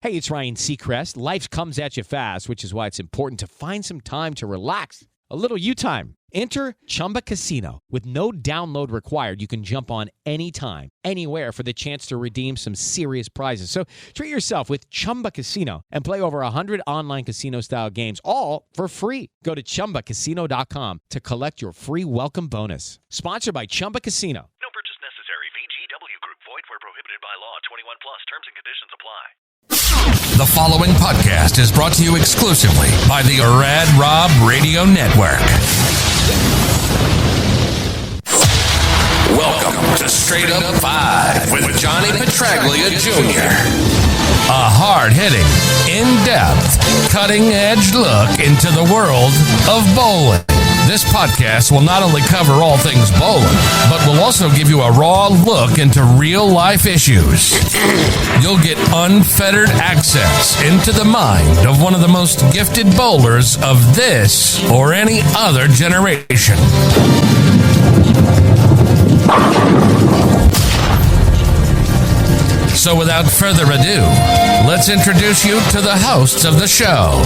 Hey, it's Ryan Seacrest. Life comes at you fast, which is why it's important to find some time to relax. A little you time. Enter Chumba Casino. With no download required, you can jump on anytime, anywhere for the chance to redeem some serious prizes. So treat yourself with Chumba Casino and play over 100 online casino-style games, all for free. Go to ChumbaCasino.com to collect your free welcome bonus. Sponsored by Chumba Casino. No purchase necessary. VGW Group. Void where prohibited by law. 21 plus. Terms and conditions apply. The following podcast is brought to you exclusively by the Rad Rob Radio Network. Welcome to Straight Up 5 with Johnny Petraglia Jr. A hard-hitting, in-depth, cutting-edge look into the world of bowling. This podcast will not only cover all things bowling, but will also give you a raw look into real-life issues. You'll get unfettered access into the mind of one of the most gifted bowlers of this or any other generation. So without further ado, let's introduce you to the hosts of the show.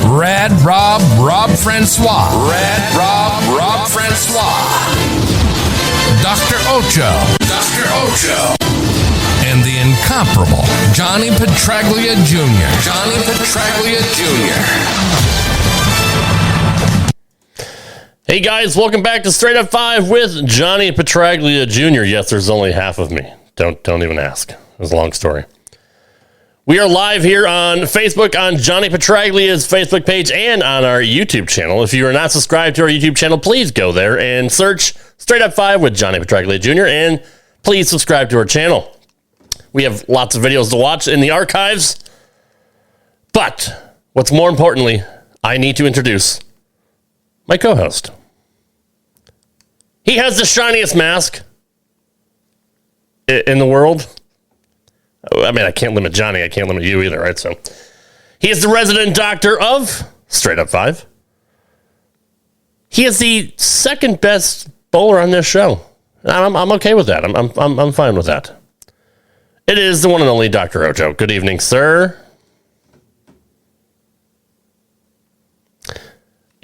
Rad Rob, Rob Francois. Rad Rob, Rob Francois. Dr. Ocho. Dr. Ocho. And the incomparable Johnny Petraglia Jr. Johnny Petraglia Jr. Hey guys, welcome back to Straight Up 5 with Johnny Petraglia Jr. Yes, there's only half of me. Don't even ask. It was a long story. We are live here on Facebook on Johnny Petraglia's Facebook page and on our YouTube channel. If you are not subscribed to our YouTube channel, please go there and search Straight Up 5 with Johnny Petraglia Jr. and please subscribe to our channel. We have lots of videos to watch in the archives. But what's more importantly, I need to introduce my co-host. He has the shiniest mask in the world. I mean, I can't limit Johnny. I can't limit you either, right? So he is the resident doctor of Straight Up 5. He is the second best bowler on this show. I'm okay with that. I'm fine with that. It is the one and only Dr. Ocho. Good evening, sir.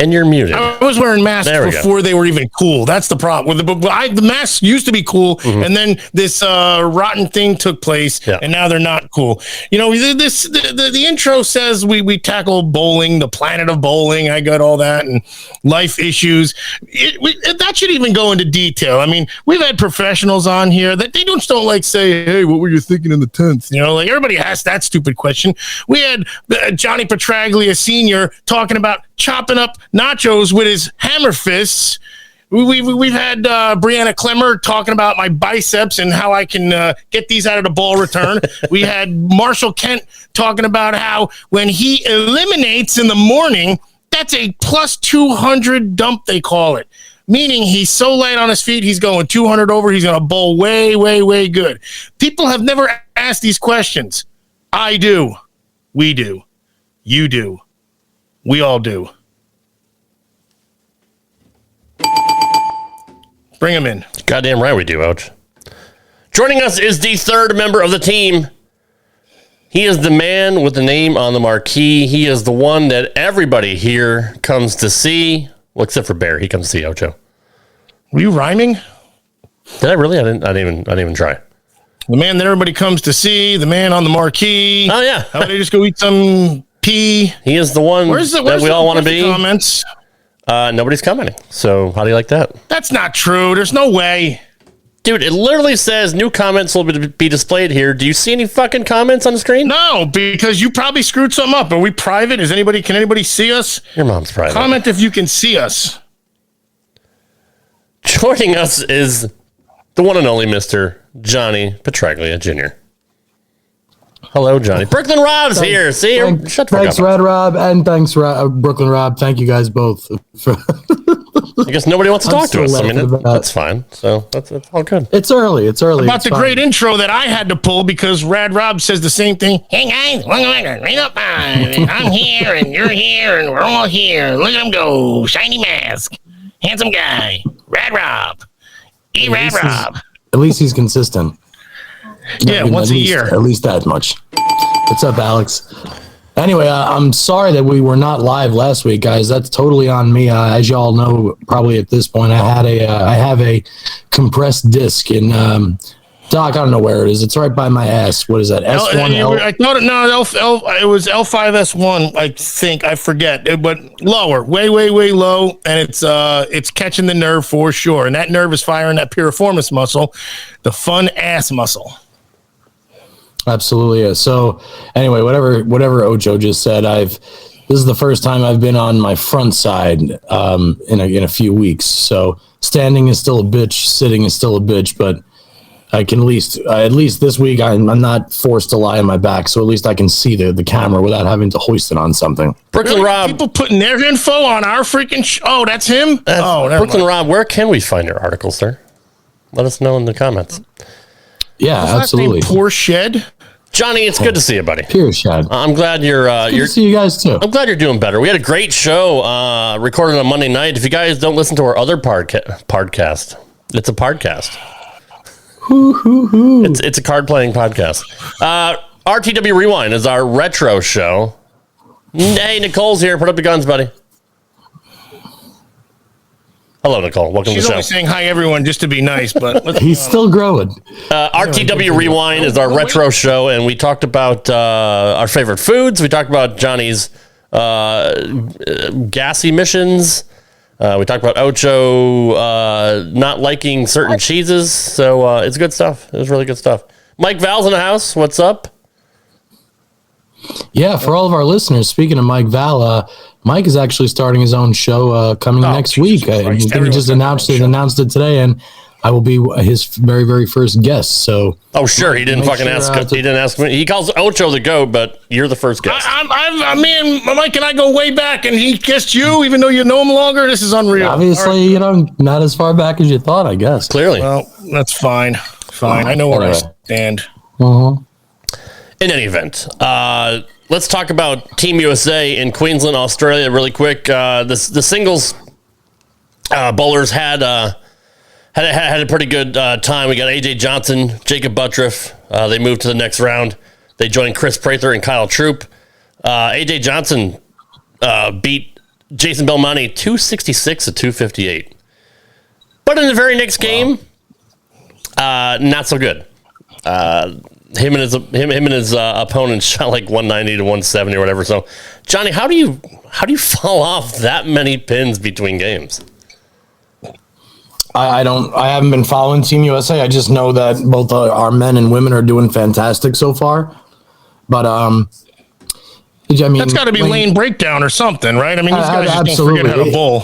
And you're muted. I was wearing masks before they were even cool. That's the problem. The masks used to be cool, and then this rotten thing took place, and now they're not cool. You know, the intro says we tackle bowling, the planet of bowling. I got all that and life issues. That should even go into detail. I mean, we've had professionals on here that they don't like say, "Hey, what were you thinking in the 10th?" You know, like everybody asks that stupid question. We had Johnny Petraglia Sr. talking about chopping up nachos with his hammer fists. We've had Brianna Clemmer talking about my biceps and how I can get these out of the ball return. We had Marshall Kent talking about how when he eliminates in the morning, that's a plus 200 dump, they call it. Meaning he's so light on his feet, he's going 200 over. He's going to bowl way, way, way good. People have never asked these questions. I do. We do. You do. We all do. Bring him in. Goddamn right we do, Ouch. Joining us is the third member of the team. He is the man with the name on the marquee. He is the one that everybody here comes to see. Well, except for Bear. He comes to see Ocho. Were you rhyming? Did I really? I didn't even try. The man that everybody comes to see. The man on the marquee. Oh, yeah. How about they just go eat some pee? He is the one that we all want to be. Comments? Nobody's commenting. So how do you like that? That's not true. There's no way. Dude, it literally says new comments will be displayed here. Do you see any fucking comments on the screen? No, because you probably screwed something up. Are we private? Can anybody see us? Your mom's private. Comment if you can see us. Joining us is the one and only Mr. Johnny Petraglia Jr. Hello, Johnny. Brooklyn Rob's here. See, thanks, Rad Rob, and thanks, Brooklyn Rob. Thank you guys both. I guess nobody wants to talk to us. I mean, that's fine. So that's all good. It's early. About the great intro that I had to pull because Rad Rob says the same thing. Hey guys, I'm here and you're here and we're all here. Look at him go. Shiny mask. Handsome guy. Rad Rob. Rad Rob. At least he's consistent. Yeah, once a year. At least that much. What's up, Alex? Anyway, I'm sorry that we were not live last week, guys. That's totally on me. As y'all know, probably at this point, I have a compressed disc in Doc. I don't know where it is. It's right by my ass. What is that? S1L. I thought it was L5S1. I think I forget, but lower, way low, and it's catching the nerve for sure. And that nerve is firing that piriformis muscle, the fun ass muscle. Absolutely. Yeah. So anyway, whatever Ocho just said, this is the first time I've been on my front side in a few weeks. So standing is still a bitch, sitting is still a bitch, but I can at least this week I'm not forced to lie on my back, so at least I can see the camera without having to hoist it on something. Brooklyn Rob, people putting their info on our freaking oh, that's him. Brooklyn Rob, where can we find your article, sir? Let us know in the comments. Yeah, absolutely. Poor Shed. Johnny, it's good to see you, buddy. Pure Shed. I'm glad you're good to see you guys too. I'm glad you're doing better. We had a great show recorded on Monday night. If you guys don't listen to our other podcast, it's a podcast. It's a card playing podcast. RTW Rewind is our retro show. Hey, Nicole's here. Put up the guns, buddy. Hello, Nicole. Welcome to the show. She's only saying hi, everyone, just to be nice, but he's still growing. RTW Rewind is our retro show, and we talked about our favorite foods. We talked about Johnny's gas emissions. We talked about Ocho not liking certain cheeses. So it's good stuff. It was really good stuff. Mike Val's in the house. What's up? Yeah, for all of our listeners, speaking of Mike Val, Mike is actually starting his own show coming next week. He just announced it today, and I will be his very, very first guest. So, sure, he didn't fucking ask. He didn't ask me. He calls Ocho the GOAT, but you're the first guest. Me and Mike and I go way back, and he guessed you, even though you know him longer. This is unreal. Obviously, not as far back as you thought, I guess. Clearly, well, that's fine. I know where I stand. In any event, let's talk about Team USA in Queensland, Australia, really quick. The singles bowlers had a pretty good time. We got AJ Johnson, Jacob Buttriff. They moved to the next round. They joined Chris Prather and Kyle Troop. AJ Johnson beat Jason Belmonte 266 to 258. But in the very next game, not so good. Him and his opponent shot like 190 to 170 or whatever. So, Johnny, how do you fall off that many pins between games? I haven't been following Team USA. I just know that both our men and women are doing fantastic so far. But that's got to be lane breakdown or something, right? I mean, these guys just don't forget how to bowl.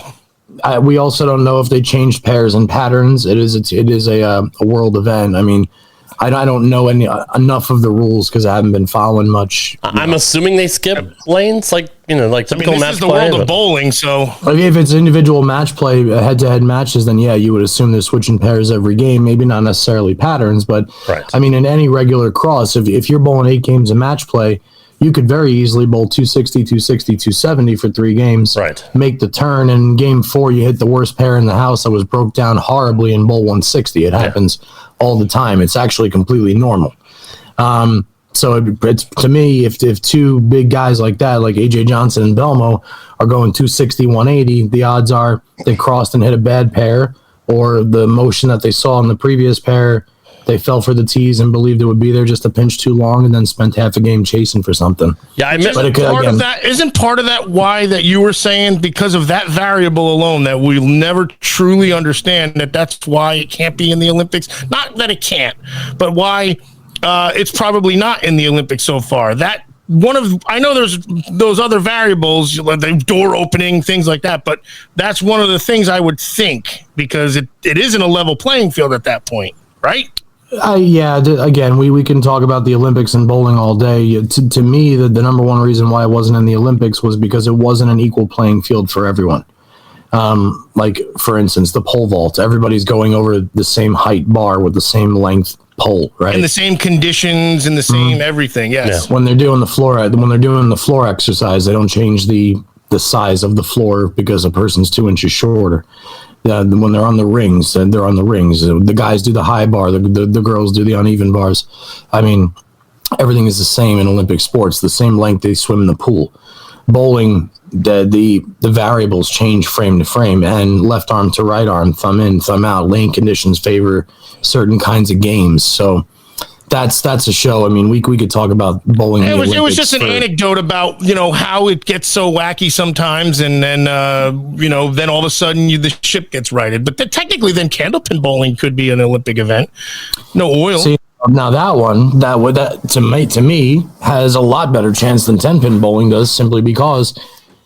We also don't know if they changed pairs and patterns. It is a world event. I mean, I don't know enough of the rules because I haven't been following much. I'm assuming they skip lanes, like typical match play. This is the world of bowling, so if it's individual match play, head-to-head matches, then yeah, you would assume they're switching pairs every game. Maybe not necessarily patterns, but right. I mean, in any regular cross, if you're bowling 8 games of match play, you could very easily bowl 260, 260, 270 for 3 games. Right. Make the turn, and in game 4, you hit the worst pair in the house that was broke down horribly in bowl 160. It happens all the time. It's actually completely normal. So it's to me, if 2 big guys like that, like AJ Johnson and Belmo, are going 260, 180, the odds are they crossed and hit a bad pair, or the motion that they saw in the previous pair, they fell for the tees and believed it would be there just a pinch too long and then spent half a game chasing for something. Yeah, isn't part of that why that you were saying, because of that variable alone, that we'll never truly understand that's why it can't be in the Olympics? Not that it can't, but why it's probably not in the Olympics so far. I know there's those other variables, like the door opening, things like that, but that's one of the things I would think, because it isn't a level playing field at that point, right? Again, we can talk about the Olympics and bowling all day. To me, the number one reason why it wasn't in the Olympics was because it wasn't an equal playing field for everyone. Like, for instance, the pole vault. Everybody's going over the same height bar with the same length pole, right? In the same conditions, in the same everything, yes. Yeah. When they're doing the floor exercise, they don't change the size of the floor because a person's 2 inches shorter. when they're on the rings, they're on the rings. The guys do the high bar, the girls do the uneven bars. I mean, everything is the same in Olympic sports, the same length they swim in the pool. Bowling, the variables change frame to frame, and left arm to right arm, thumb in, thumb out. Lane conditions favor certain kinds of games. So that's a show. I mean, we could talk about bowling. It was just an anecdote about, how it gets so wacky sometimes, and then then all of a sudden the ship gets righted. But technically, then candlepin bowling could be an Olympic event. No oil. See, now that one to me has a lot better chance than 10-pin bowling does, simply because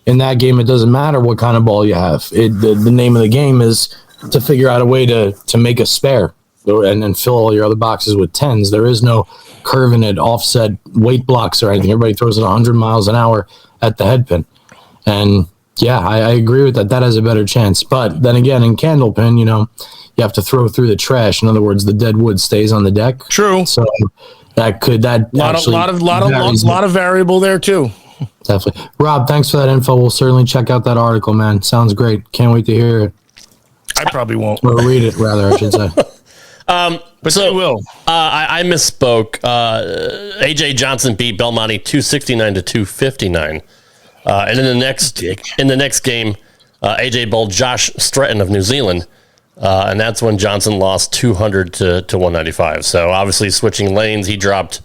in that game it doesn't matter what kind of ball you have. The name of the game is to figure out a way to make a spare and fill all your other boxes with 10s. There is no curving it, offset weight blocks or anything. Everybody throws it 100 miles an hour at the head pin. And yeah, I agree with that. That has a better chance. But then again, in candlepin, you have to throw through the trash. In other words, the dead wood stays on the deck. True. So a lot of variable there too. Definitely. Rob, thanks for that info. We'll certainly check out that article, man. Sounds great. Can't wait to hear it. I probably won't. Or read it, rather, I should say. But so, will. I misspoke. AJ Johnson beat Belmonte 269-259. And in the next game, AJ bowled Josh Stretton of New Zealand. And that's when Johnson lost 200 to 195. So obviously switching lanes, he dropped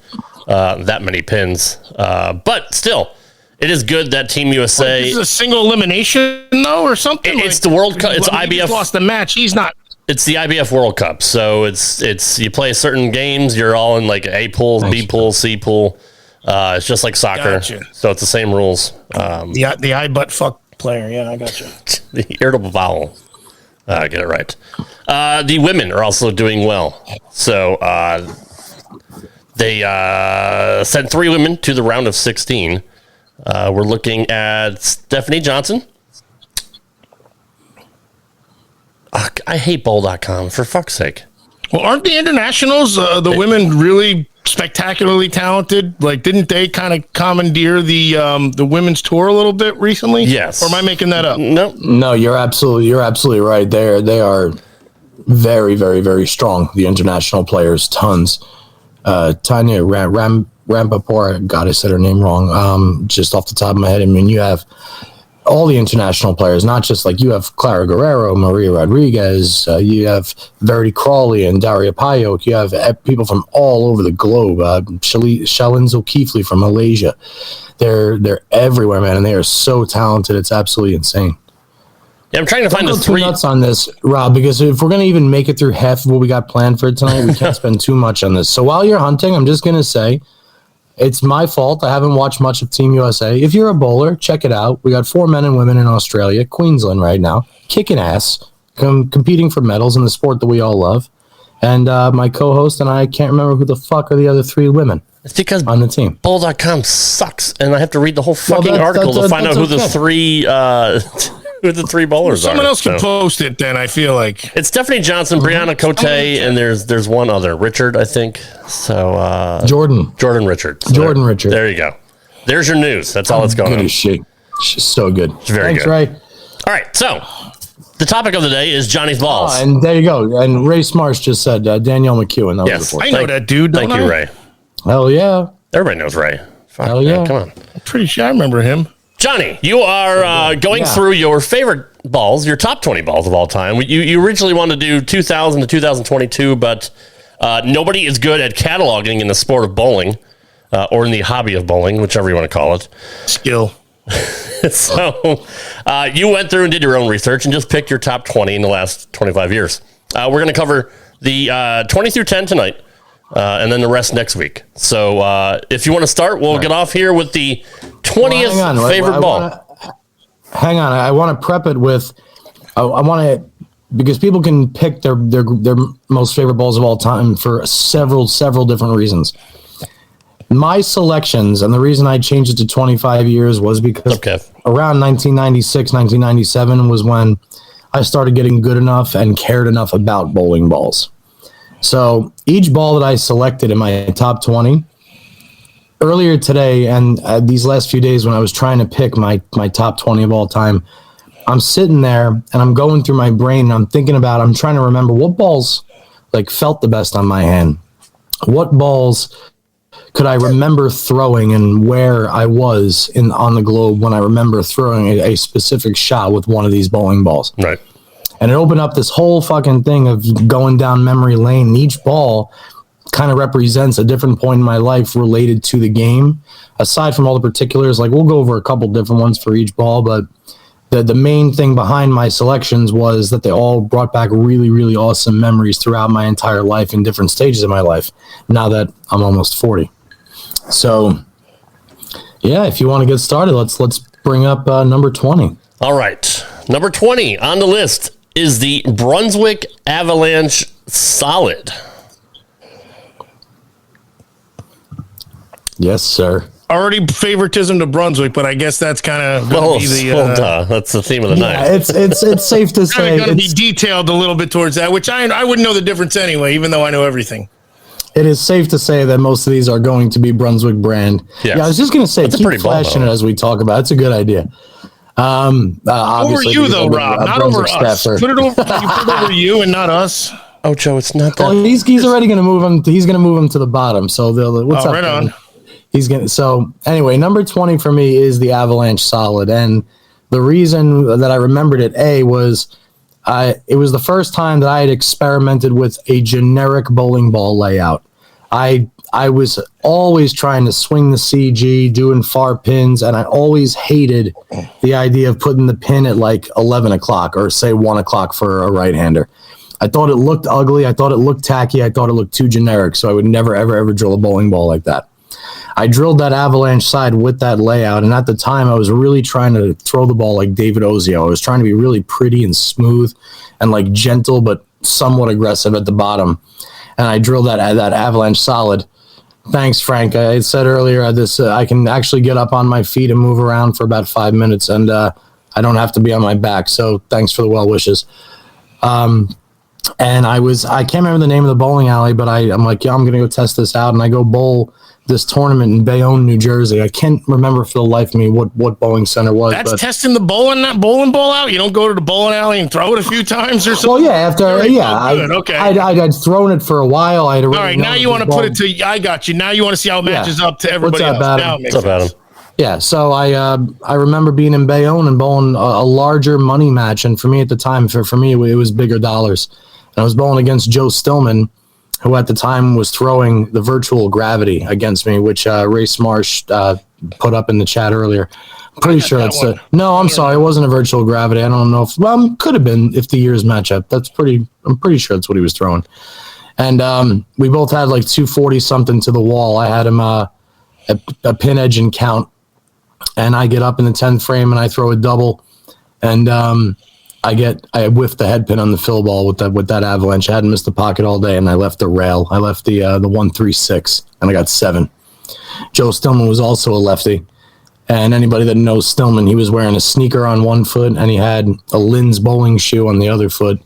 that many pins. But still, it is good that Team USA. This is a single elimination, though, or something? It's the World Cup. It's IBF. He just lost the match. He's not. It's the IBF World Cup. So it's you play certain games. You're all in like A pool, B pool, C pool. It's just like soccer. Gotcha. So it's the same rules. The eye butt fuck player. Yeah, I got you. The irritable bowel. Get it right. The women are also doing well. So they sent 3 women to the round of 16. We're looking at Stephanie Johnson. I hate bowl.com, for fuck's sake. Well, aren't the internationals, the women, really spectacularly talented? Like, didn't they kind of commandeer the women's tour a little bit recently? Yes. Or am I making that up? No, you're absolutely right. They are very, very, very strong. The international players, tons. Tanya Rampaport, God, I said her name wrong. Just off the top of my head, I mean, you have all the international players, not just like you have Clara Guerrero, Maria Rodriguez, you have Verity Crawley and Daria Payok. You have people from all over the globe. Shalin Zulkifli from Malaysia. They're everywhere, man, and they are so talented. It's absolutely insane. Yeah, I'm trying to find the 3 nuts on this, Rob, because if we're going to even make it through half of what we got planned for tonight, we can't spend too much on this. So while you're hunting, I'm just going to say, it's my fault. I haven't watched much of Team USA. If you're a bowler, check it out. We got 4 men and women in Australia, Queensland right now, kicking ass, competing for medals in the sport that we all love. And my co-host and I can't remember who the fuck are the other 3 women. It's because on the team. Bowl.com sucks, and I have to read the whole fucking article to find out who the 3 who the 3 bowlers are. Someone else can post it then, I feel like. It's Stephanie Johnson, Brianna Cote, and there's one other, Richard, I think. So Jordan Richard. So Jordan Richard. There you go. There's your news. That's all that's going on. Good as shit. She's so good. It's very Thanks, good. Ray. All right, so the topic of the day is Johnny's balls. Oh, and there you go. And Ray Smarsh just said Danielle McEwen. That was I know that dude. Thank you, Ray. Hell yeah. Everybody knows Ray. Fuck, hell yeah. Man, come on. I'm pretty sure I remember him. Johnny, you are going through your favorite balls, your top 20 balls of all time. You originally wanted to do 2000 to 2022, but nobody is good at cataloging in the sport of bowling or in the hobby of bowling, whichever you want to call it. Skill. So you went through and did your own research and just picked your top 20 in the last 25 years. We're going to cover the 20 through 10 tonight. And then the rest next week. So if you want to start, we'll get off here with the 20th favorite ball. Hang on. I want to prep it with, I want to, because people can pick their most favorite balls of all time for several different reasons. My selections, and the reason I changed it to 25 years was because around 1996, 1997 was when I started getting good enough and cared enough about bowling balls. So each ball that I selected in my top 20 earlier today and these last few days when I was trying to pick my top 20 of all time, I'm sitting there and I'm going through my brain and I'm trying to remember what balls like felt the best on my hand. What balls could I remember throwing and where I was on the globe when I remember throwing a specific shot with one of these bowling balls. Right. And it opened up this whole fucking thing of going down memory lane. And each ball kind of represents a different point in my life related to the game. Aside from all the particulars, like we'll go over a couple different ones for each ball, but the main thing behind my selections was that they all brought back really, really awesome memories throughout my entire life in different stages of my life, now that I'm almost 40. So, yeah, if you want to get started, let's bring up number 20. All right. Number 20 on the list is the Brunswick Avalanche Solid. Yes, sir. Already favoritism to Brunswick, but I guess that's kind of going to be that's the theme of the night. It's safe to say going to be detailed a little bit towards that, which I wouldn't know the difference anyway, even though I know everything. It is safe to say that most of these are going to be Brunswick brand. Yes. Yeah, I was just going to say, keep flashing it as we talk about it. It's a good idea. Over you, though, Rob, not over us. Put it over you and not us. Ocho, it's not that. Well, he's already going to move him. He's going to move him to the bottom. So what's up? Right on. He's going to. So anyway, number 20 for me is the Avalanche Solid, and the reason that I remembered it was. It was the first time that I had experimented with a generic bowling ball layout. I was always trying to swing the CG, doing far pins, and I always hated the idea of putting the pin at like 11 o'clock or say 1 o'clock for a right-hander. I thought it looked ugly. I thought it looked tacky. I thought it looked too generic, so I would never, ever, ever drill a bowling ball like that. I drilled that Avalanche side with that layout, and at the time, I was really trying to throw the ball like David Ozio. I was trying to be really pretty and smooth and like gentle, but somewhat aggressive at the bottom. And I drilled that Avalanche Solid. Thanks, Frank. I said earlier, I can actually get up on my feet and move around for about 5 minutes, and I don't have to be on my back. So thanks for the well wishes. And I can't remember the name of the bowling alley, but I'm like, yeah, I'm going to go test this out. And I go bowl this tournament in Bayonne, New Jersey. I can't remember for the life of me what bowling center was. That's testing the bowling ball out? You don't go to the bowling alley and throw it a few times or something? Well, yeah, okay. I'd thrown it for a while. All right, now you want to put it to, I got you. Now you want to see how it matches up to everybody else. What's up, Adam? Yeah, so I remember being in Bayonne and bowling a larger money match, and for me at the time, for me, it was bigger dollars. And I was bowling against Joe Stillman, who at the time was throwing the virtual gravity against me, which Ray Smarsh put up in the chat earlier. I'm pretty sure that's it. No, I'm sorry, it wasn't a virtual gravity. I don't know if could have been if the years match up. I'm pretty sure that's what he was throwing. And we both had like 240 something to the wall. I had him a pin edge and count, and I get up in the 10th frame and I throw a double, and I whiffed the head pin on the fill ball with that Avalanche. I hadn't missed the pocket all day, and I left the rail. I left the 136, and I got 7. Joe Stillman was also a lefty, and anybody that knows Stillman, he was wearing a sneaker on one foot, and he had a Lynn's bowling shoe on the other foot,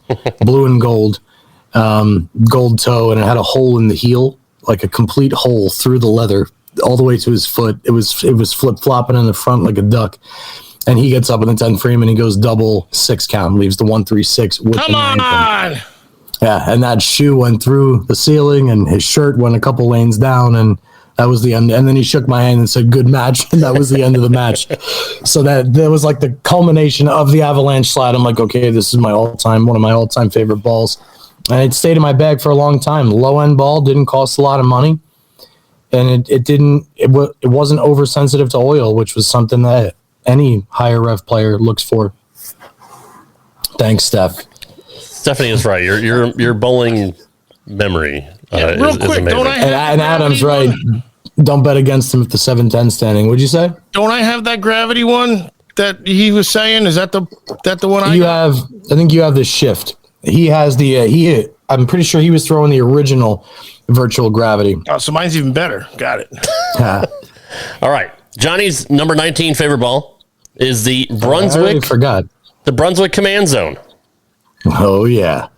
blue and gold toe, and it had a hole in the heel, like a complete hole through the leather all the way to his foot. It was flip flopping in the front like a duck. And he gets up in the 10th frame and he goes double 6 count, leaves the 136 with Come on! Yeah, and that shoe went through the ceiling and his shirt went a couple lanes down, and that was the end. And then he shook my hand and said, "Good match," and that was the end of the match. So that was like the culmination of the Avalanche Slide. I'm like, okay, this is one of my all-time favorite balls. And it stayed in my bag for a long time. Low-end ball, didn't cost a lot of money. And it wasn't oversensitive to oil, which was something that any higher rev player looks for. Thanks, Steph. Stephanie is right. Your bowling memory real quick, is don't I have and Adam's right. Don't bet against him at the 7-10 standing. What'd you say? Don't I have that gravity one that he was saying? Is that the one I think you have the shift. He has the I'm pretty sure he was throwing the original virtual gravity. Oh, so mine's even better. Got it. All right. Johnny's number 19 favorite ball is the Brunswick. I forgot. The Brunswick Command Zone. Oh, yeah.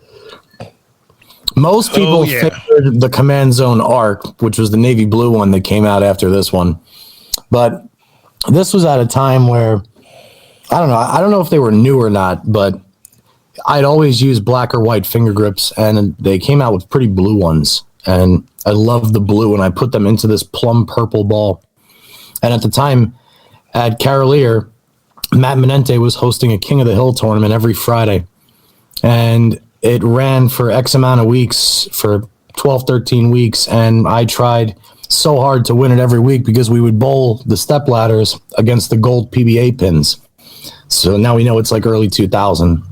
Most people favored the Command Zone Arc, which was the navy blue one that came out after this one. But this was at a time where I don't know. I don't know if they were new or not, but I'd always use black or white finger grips, and they came out with pretty blue ones. And I loved the blue, and I put them into this plum purple ball. And at the time, at Carolier, Matt Menente was hosting a King of the Hill tournament every Friday. And it ran for X amount of weeks, for 12, 13 weeks. And I tried so hard to win it every week because we would bowl the step ladders against the gold PBA pins. So now we know it's like early 2000.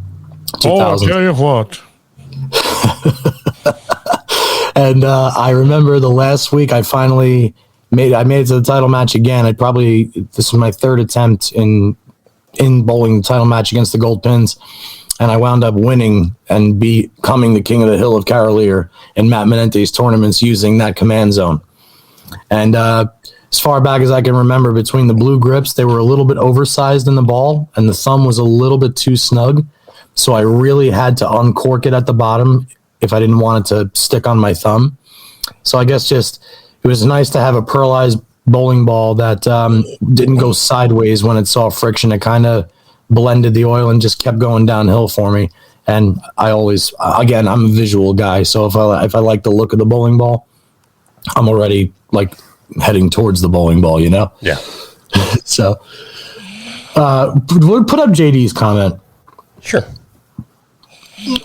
Oh, I'll tell you what. And I remember the last week I finally made it to the title match again. This was my third attempt in bowling the title match against the gold pins. And I wound up winning and becoming the King of the Hill of Carolier in Matt Menente's tournaments using that command zone. And as far back as I can remember, between the blue grips, they were a little bit oversized in the ball, and the thumb was a little bit too snug. So I really had to uncork it at the bottom if I didn't want it to stick on my thumb. So I guess it was nice to have a pearlized bowling ball that didn't go sideways when it saw friction. It kind of blended the oil and just kept going downhill for me. And I always, again, I'm a visual guy. So if I like the look of the bowling ball, I'm already like heading towards the bowling ball, you know? Yeah. So put up JD's comment. Sure.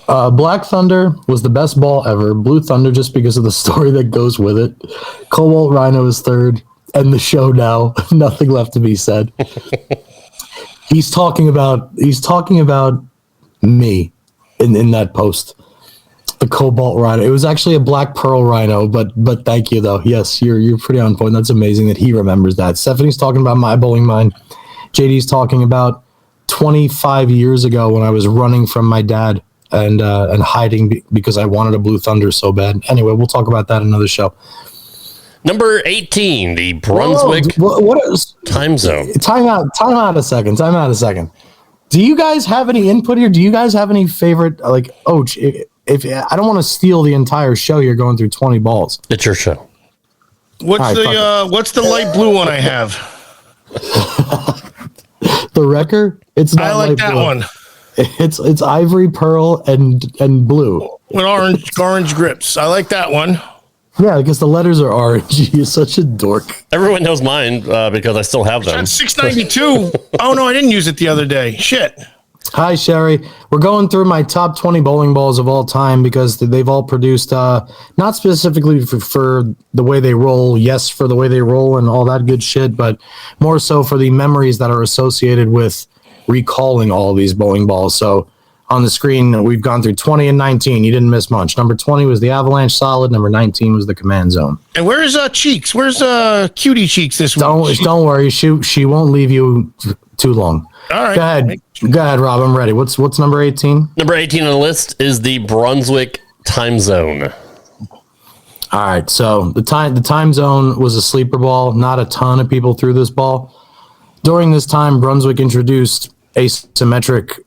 Black Thunder was the best ball ever. Blue Thunder, just because of the story that goes with it. Cobalt Rhino is third. End the show now. Nothing left to be said. He's talking about me in that post. The Cobalt Rhino. It was actually a Black Pearl Rhino, but thank you though. Yes, you're pretty on point. That's amazing that he remembers that. Stephanie's talking about my bowling mind. JD's talking about 25 years ago when I was running from my dad and hiding because I wanted a Blue Thunder so bad. Anyway, we'll talk about that in another show. Number 18, the Brunswick time zone. Time out a second. Do you guys have any input here? Do you guys have any favorite, like, if I don't want to steal the entire show, you're going through 20 balls. It's your show. What's the light blue one I have? The Wrecker? It's not. I like that blue. one. It's ivory, pearl, and blue with orange grips. I like that one. Yeah, because the letters are orange. You're such a dork. Everyone knows mine because I still have them. That's 692. Oh no, I didn't use it the other day. Shit. Hi, Sherry. We're going through my top 20 bowling balls of all time because they've all produced, not specifically for the way they roll, yes, for the way they roll and all that good shit, but more so for the memories that are associated with recalling all these bowling balls. So on the screen, we've gone through 20 and 19. You didn't miss much. Number 20 was the Avalanche Solid. Number 19 was the Command Zone. And where's Cheeks? Where's Cutie Cheeks this week? Don't worry. She won't leave you too long. All right. Go ahead, Rob. I'm ready. What's number 18? Number 18 on the list is the Brunswick time zone. All right. So the time zone was a sleeper ball. Not a ton of people threw this ball. During this time, Brunswick introduced asymmetric.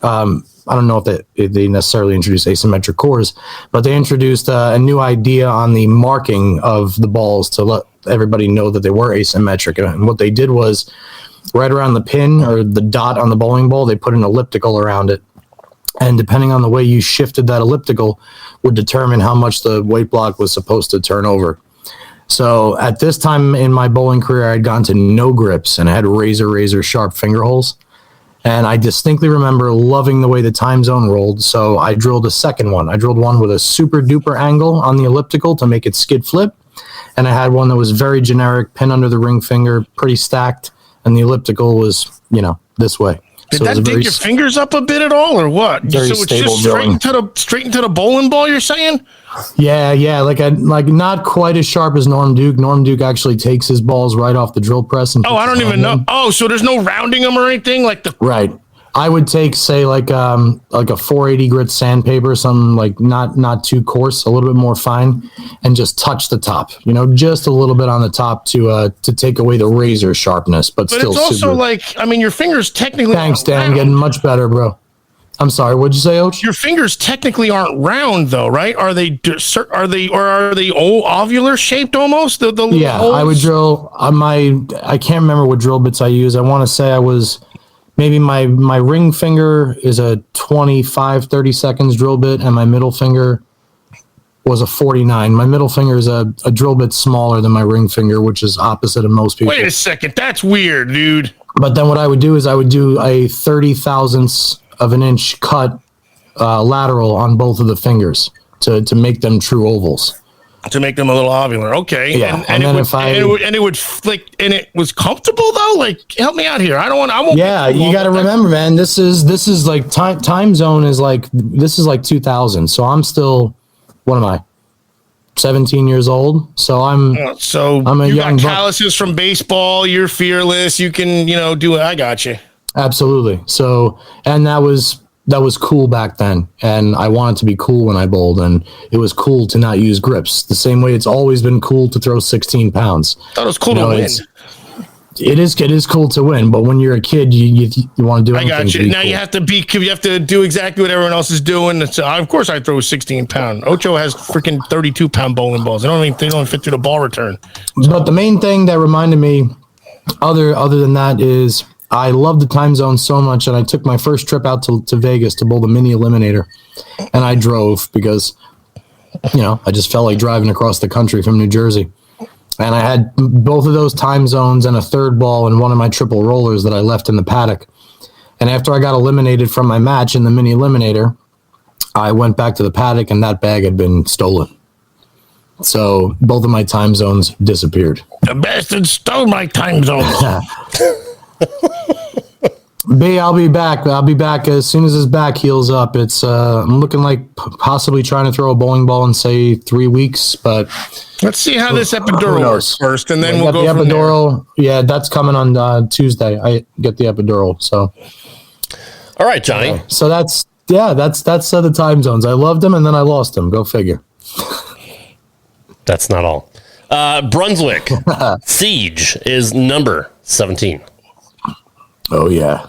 I don't know if they necessarily introduced asymmetric cores, but they introduced a new idea on the marking of the balls to let everybody know that they were asymmetric. And what they did was, right around the pin or the dot on the bowling ball, they put an elliptical around it. And depending on the way you shifted that elliptical would determine how much the weight block was supposed to turn over. So at this time in my bowling career, I'd gone to no grips and I had razor sharp finger holes. And I distinctly remember loving the way the time zone rolled. So I drilled a second one. I drilled one with a super duper angle on the elliptical to make it skid flip. And I had one that was very generic, pin under the ring finger, pretty stacked. And the elliptical was, this way. Did that dig your fingers up a bit at all, or what? Very so it's just straight into the bowling ball, you're saying? Yeah, like not quite as sharp as Norm Duke. Norm Duke actually takes his balls right off the drill press. And I don't even know. Oh, so there's no rounding them or anything right. I would take, say, like a 480 grit sandpaper, something like not too coarse, a little bit more fine, and just touch the top. Just a little bit on the top to take away the razor sharpness, but still. But it's also your fingers technically. Thanks, Dan. Getting much better, bro. I'm sorry. What'd you say, Ocho? Your fingers technically aren't round, though, right? Are they ovular shaped almost? Yeah, holes? I would drill I can't remember what drill bits I use. I want to say I was maybe my ring finger is a 30 seconds drill bit, and my middle finger was a 49. My middle finger is a drill bit smaller than my ring finger, which is opposite of most people. Wait a second. That's weird, dude. But then what I would do is I would do a 30 thousandths of an inch cut lateral on both of the fingers to make them true ovals. To make them a little ovular. Okay. Yeah. And it was comfortable though? Like, help me out here. I won't. Yeah, you got to remember, man, this is like time zone is like, this is like 2000. So I'm still, what am I? 17 years old. So I'm a young got calluses from baseball. You're fearless. You can, do it. I got you. Absolutely. So, and that was cool back then. And I wanted to be cool when I bowled, and it was cool to not use grips. The same way it's always been cool to throw 16 pounds. Thought it was cool to win. It is cool to win, but when you're a kid, you want to do anything. I got you. Now cool. you have to do exactly what everyone else is doing. Of course, I throw 16-pound. Ocho has freaking 32-pound bowling balls. They don't fit through the ball return. But the main thing that reminded me, other than that, is I love the time zone so much, and I took my first trip out to Vegas to bowl the mini eliminator, and I drove because, I just felt like driving across the country from New Jersey. And I had both of those time zones and a third ball and one of my triple rollers that I left in the paddock. And after I got eliminated from my match in the mini eliminator, I went back to the paddock and that bag had been stolen. So both of my time zones disappeared. The bastard stole my time zones. B, I'll be back. I'll be back as soon as his back heals up. It's I'm looking like possibly trying to throw a bowling ball in, say, 3 weeks, but let's see how this epidural works first, and then we'll go from there. Epidural, yeah, that's coming on Tuesday. I get the epidural, so. All right, Johnny. So that's the time zones. I loved them, and then I lost them. Go figure. That's not all. Brunswick Siege is number 17. Oh, yeah.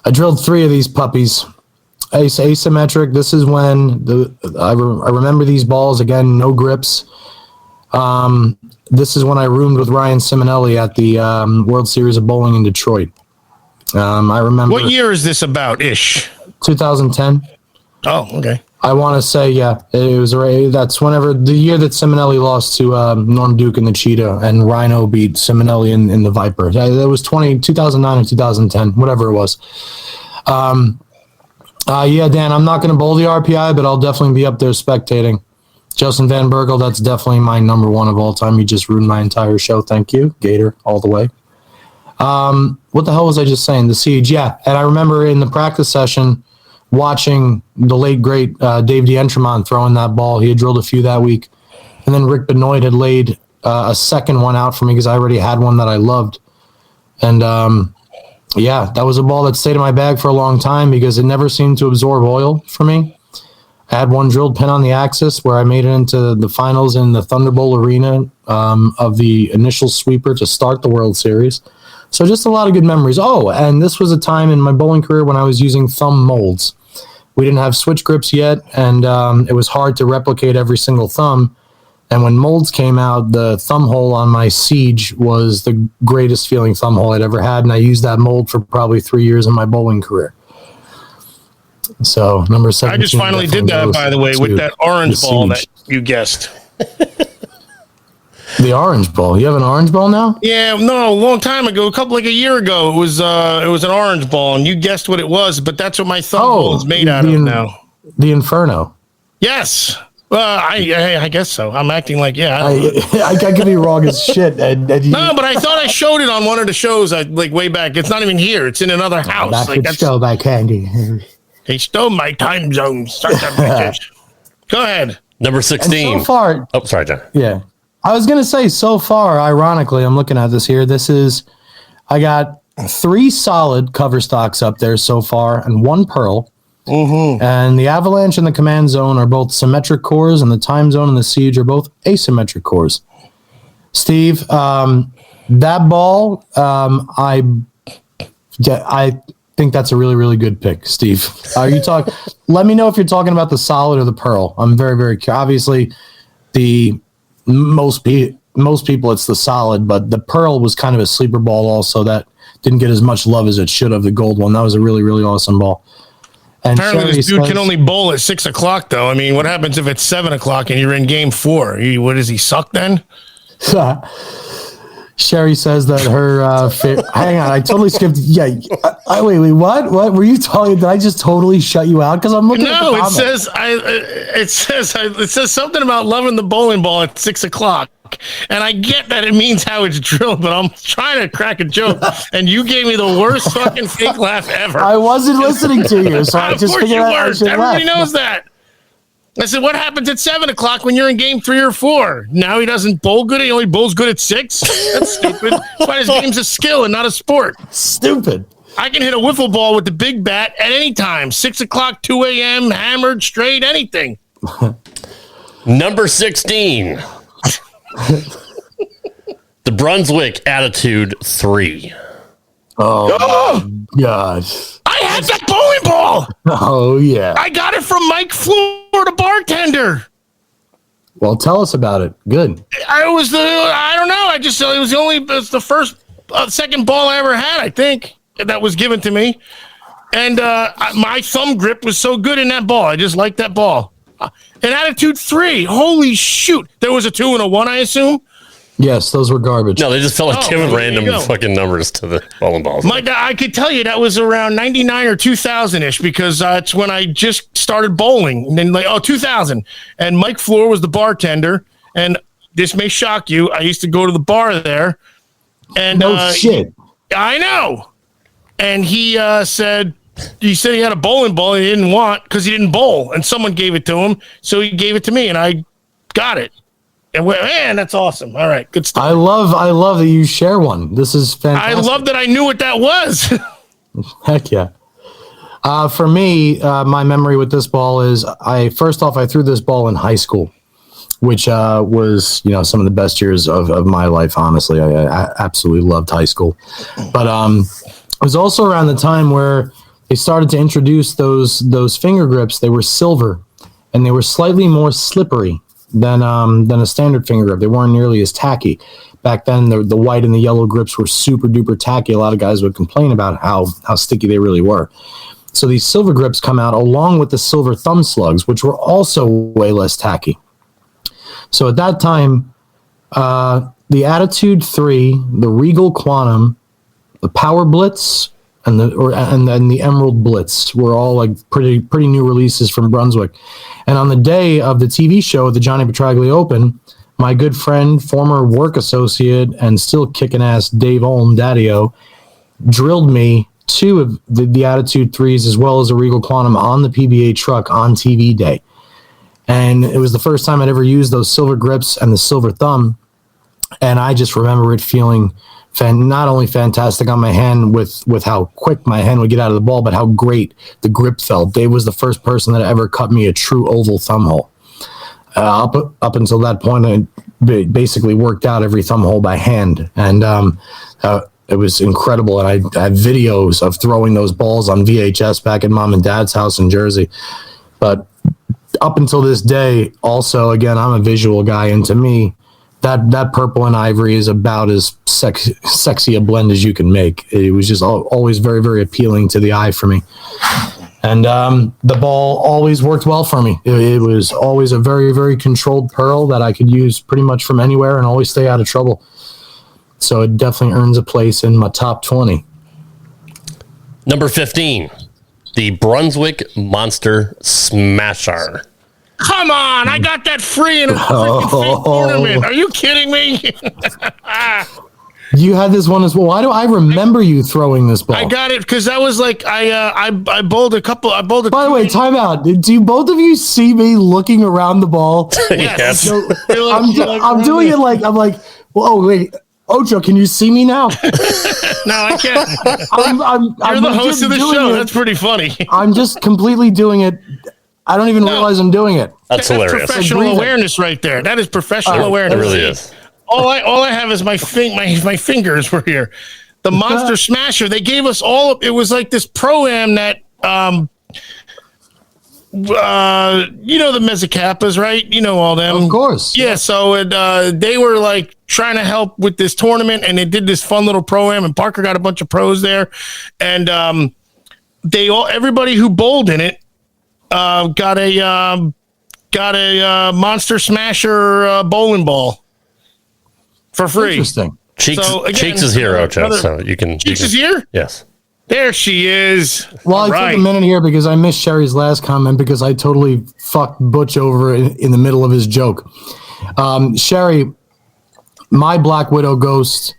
I drilled 3 of these puppies. Asymmetric. This is when I remember these balls, again, no grips. This is when I roomed with Ryan Simonelli at the World Series of Bowling in Detroit. I remember. What year is this about, ish? 2010. Oh, okay. I want to say, yeah, it was that's whenever the year that Simonelli lost to Norm Duke in the Cheetah and Rhino beat Simonelli in the Viper. That was 2009 or 2010, whatever it was. Yeah, Dan, I'm not going to bowl the RPI, but I'll definitely be up there spectating. Justin Van Berkel, that's definitely my number one of all time. You just ruined my entire show. Thank you. Gator, all the way. What the hell was I just saying? The Siege, yeah. And I remember in the practice session watching the late, great Dave D'Entremont throwing that ball. He had drilled a few that week. And then Rick Benoit had laid a second one out for me because I already had one that I loved. And, yeah, that was a ball that stayed in my bag for a long time because it never seemed to absorb oil for me. I had one drilled pin on the axis where I made it into the finals in the Thunderbolt Arena of the initial sweeper to start the World Series. So just a lot of good memories. Oh, and this was a time in my bowling career when I was using thumb molds. We didn't have switch grips yet, and it was hard to replicate every single thumb. And when molds came out, the thumb hole on my Siege was the greatest feeling thumb hole I'd ever had, and I used that mold for probably 3 years in my bowling career. So, number 17. I just finally did that, by the way, with that orange ball that you guessed. The orange ball. You have an orange ball now? Yeah, no, a long time ago, a year ago, it was an orange ball, and you guessed what it was, but that's what my thumb hole is made out of now. The Inferno. Yes. I guess so. I'm acting like, yeah. I could be wrong as shit. No, but I thought I showed it on one of the shows way back. It's not even here. It's in another house. Stole my candy. They stole my time zone. Go ahead. Number 16. And so far. Oh, sorry, John. Yeah. I was going to say, so far, ironically, I'm looking at this here. I got 3 solid cover stocks up there so far and 1 pearl. Mm-hmm. And the Avalanche and the Command Zone are both symmetric cores, and the Time Zone and the Siege are both asymmetric cores. Steve, that ball, I think that's a really, really good pick, Steve. Are you talking? Let me know if you're talking about the solid or the pearl. I'm very, very curious. Obviously, most people it's the solid, but the pearl was kind of a sleeper ball also that didn't get as much love as it should have. The gold one, that was a really, really awesome ball. And apparently, this dude can only bowl at 6 o'clock, though. I mean, what happens if it's 7 o'clock and you're in game 4? What does he suck then? Sherry says that her hang on, I totally skipped. Yeah, wait, what were you talking? Did I just totally shut you out? Because I'm looking. No, it says something about loving the bowling ball at 6 o'clock. And I get that it means how it's drilled, but I'm trying to crack a joke, and you gave me the worst fucking fake laugh ever. I wasn't listening to you, so I just figured out I should Everybody laugh. knows that. I said, what happens at 7 o'clock when you're in game 3 or 4? Now he doesn't bowl good. He only bowls good at 6. That's stupid. That's why his game's a skill and not a sport. Stupid. I can hit a wiffle ball with the big bat at any time. 6 o'clock, 2 a.m., hammered, straight, anything. Number 16. The Brunswick Attitude 3. Oh, gosh. I had that bowling ball. Oh, yeah. I got it from Mike Floor, the bartender. Well, tell us about it. Good. I don't know. It was the first, second ball I ever had, I think, that was given to me. And my thumb grip was so good in that ball. I just liked that ball. An Attitude 3. Holy shoot. There was a 2 and a 1, I assume. Yes, those were garbage. No, they just felt like giving random fucking numbers to the bowling balls. I could tell you that was around 99 or 2000-ish because it's when I just started bowling. And then 2000. And Mike Floor was the bartender. And this may shock you. I used to go to the bar there. And no shit. I know. And he said he had a bowling ball he didn't want because he didn't bowl. And someone gave it to him. So he gave it to me and I got it. And man, that's awesome. All right, good stuff. I love that you share one. This is fantastic. I love that I knew what that was. Heck yeah. For me, my memory with this ball is I threw this ball in high school, which was some of the best years of my life. Honestly, I absolutely loved high school. But it was also around the time where they started to introduce those finger grips. They were silver, and they were slightly more slippery than a standard finger grip. They weren't nearly as tacky. Back then, the white and the yellow grips were super duper tacky. A lot of guys would complain about how sticky they really were. So these silver grips come out along with the silver thumb slugs, which were also way less tacky. So at that time, the Attitude 3, the Regal Quantum, the Power Blitz, and the Emerald Blitz were all like pretty new releases from Brunswick. And on the day of the TV show, the Johnny Petraglia Open, my good friend, former work associate, and still kicking ass Dave Olm, Daddy-O, drilled me 2 of the Attitude 3s as well as a Regal Quantum on the PBA truck on TV day. And it was the first time I'd ever used those silver grips and the silver thumb. And I just remember it feeling not only fantastic on my hand with how quick my hand would get out of the ball, but how great the grip felt. Dave was the first person that ever cut me a true oval thumb hole. Up until that point, I basically worked out every thumb hole by hand. And it was incredible. And I have videos of throwing those balls on VHS back at Mom and Dad's house in Jersey. But up until this day, also, again, I'm a visual guy, and to me, that purple and ivory is about as sexy a blend as you can make. It was just always very, very appealing to the eye for me. And the ball always worked well for me. It was always a very, very controlled pearl that I could use pretty much from anywhere and always stay out of trouble. So it definitely earns a place in my top 20. Number 15, the Brunswick Monster Smasher. Come on, I got that free in a freaking fake tournament. Are you kidding me? You had this one as well. Why do I remember you throwing this ball? I got it because that was like I bowled a couple. I bowled. By the way, time out. Do both of you see me looking around the ball? Yes. So I'm doing it like I'm like. Well, oh wait, Ocho, can you see me now? No, I can't. I'm the host of the show. That's pretty funny. I'm just completely doing it. I don't even realize I'm doing it. That's hilarious. Professional awareness right there. That is professional awareness. It really is. All I have is my fingers were here. The Monster Smasher. They gave us all. It was like this pro-am that the Mezzacappas, right? You know all them. Of course. Yeah, so they were like trying to help with this tournament, and they did this fun little pro-am, and Parker got a bunch of pros there, and everybody who bowled in it got a Monster Smasher bowling ball for free. Interesting. Cheeks is here, Ocho, so you can... Cheeks is here? Yes. There she is. Well, I took a minute here because I missed Sherry's last comment because I totally fucked Butch over in the middle of his joke. Sherry, my Black Widow Ghost,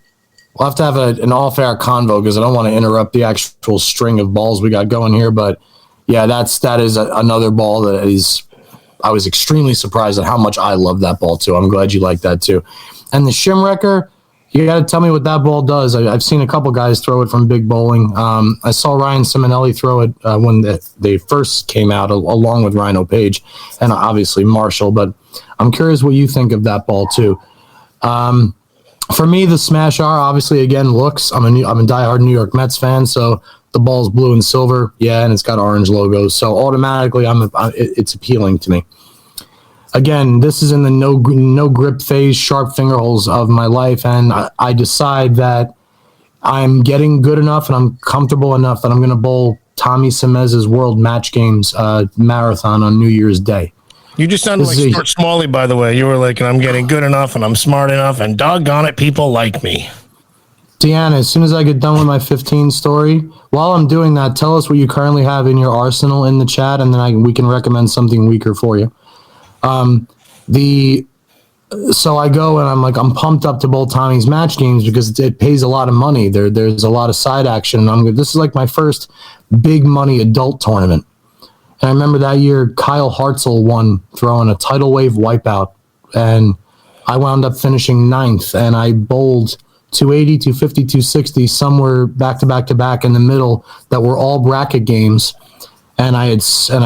we'll have to have an off-air convo because I don't want to interrupt the actual string of balls we got going here. But yeah, that is another ball that is... I was extremely surprised at how much I love that ball too. I'm glad you like that too. And the Shimwrecker, you got to tell me what that ball does. I've seen a couple guys throw it from big bowling. I saw Ryan Simonelli throw it when they first came out, along with Rhino Page and obviously Marshall. But I'm curious what you think of that ball too. For me, the Smash R obviously again looks. I'm a diehard New York Mets fan, so the ball's blue and silver, yeah, and it's got orange logos. So automatically, it's appealing to me. Again, this is in the no grip phase, sharp finger holes of my life, and I decide that I'm getting good enough and I'm comfortable enough that I'm going to bowl Tommy Semez's World Match Games marathon on New Year's Day. You just sounded like Stuart Smalley, by the way. You were like, I'm getting good enough and I'm smart enough, and doggone it, people like me. Deanna, as soon as I get done with my 15 story, while I'm doing that, tell us what you currently have in your arsenal in the chat, and then we can recommend something weaker for you. So I go and I'm pumped up to bowl Tommy's Match Games because it pays a lot of money. There's a lot of side action, and this is like my first big money adult tournament. And I remember that year Kyle Hartzell won throwing a tidal wave wipeout, and I wound up finishing 9th, and I bowled 280, 250, 260, somewhere back to back in the middle that were all bracket games. And I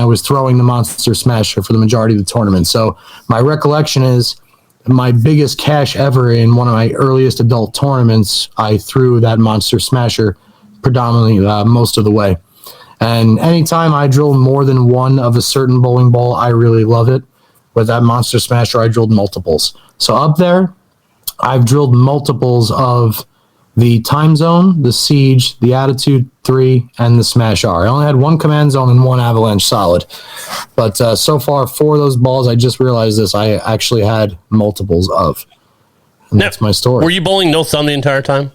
was throwing the Monster Smasher for the majority of the tournament. So my recollection is my biggest cash ever in one of my earliest adult tournaments, I threw that Monster Smasher predominantly most of the way. And anytime I drill more than one of a certain bowling ball, I really love it. With that Monster Smasher, I drilled multiples. So up there, I've drilled multiples of the Time Zone, the Siege, the Attitude 3, and the Smash R. I only had one Command Zone and one Avalanche Solid. But so far, 4 of those balls, I just realized this, I actually had multiples of. And that's my story. Were you bowling no thumb the entire time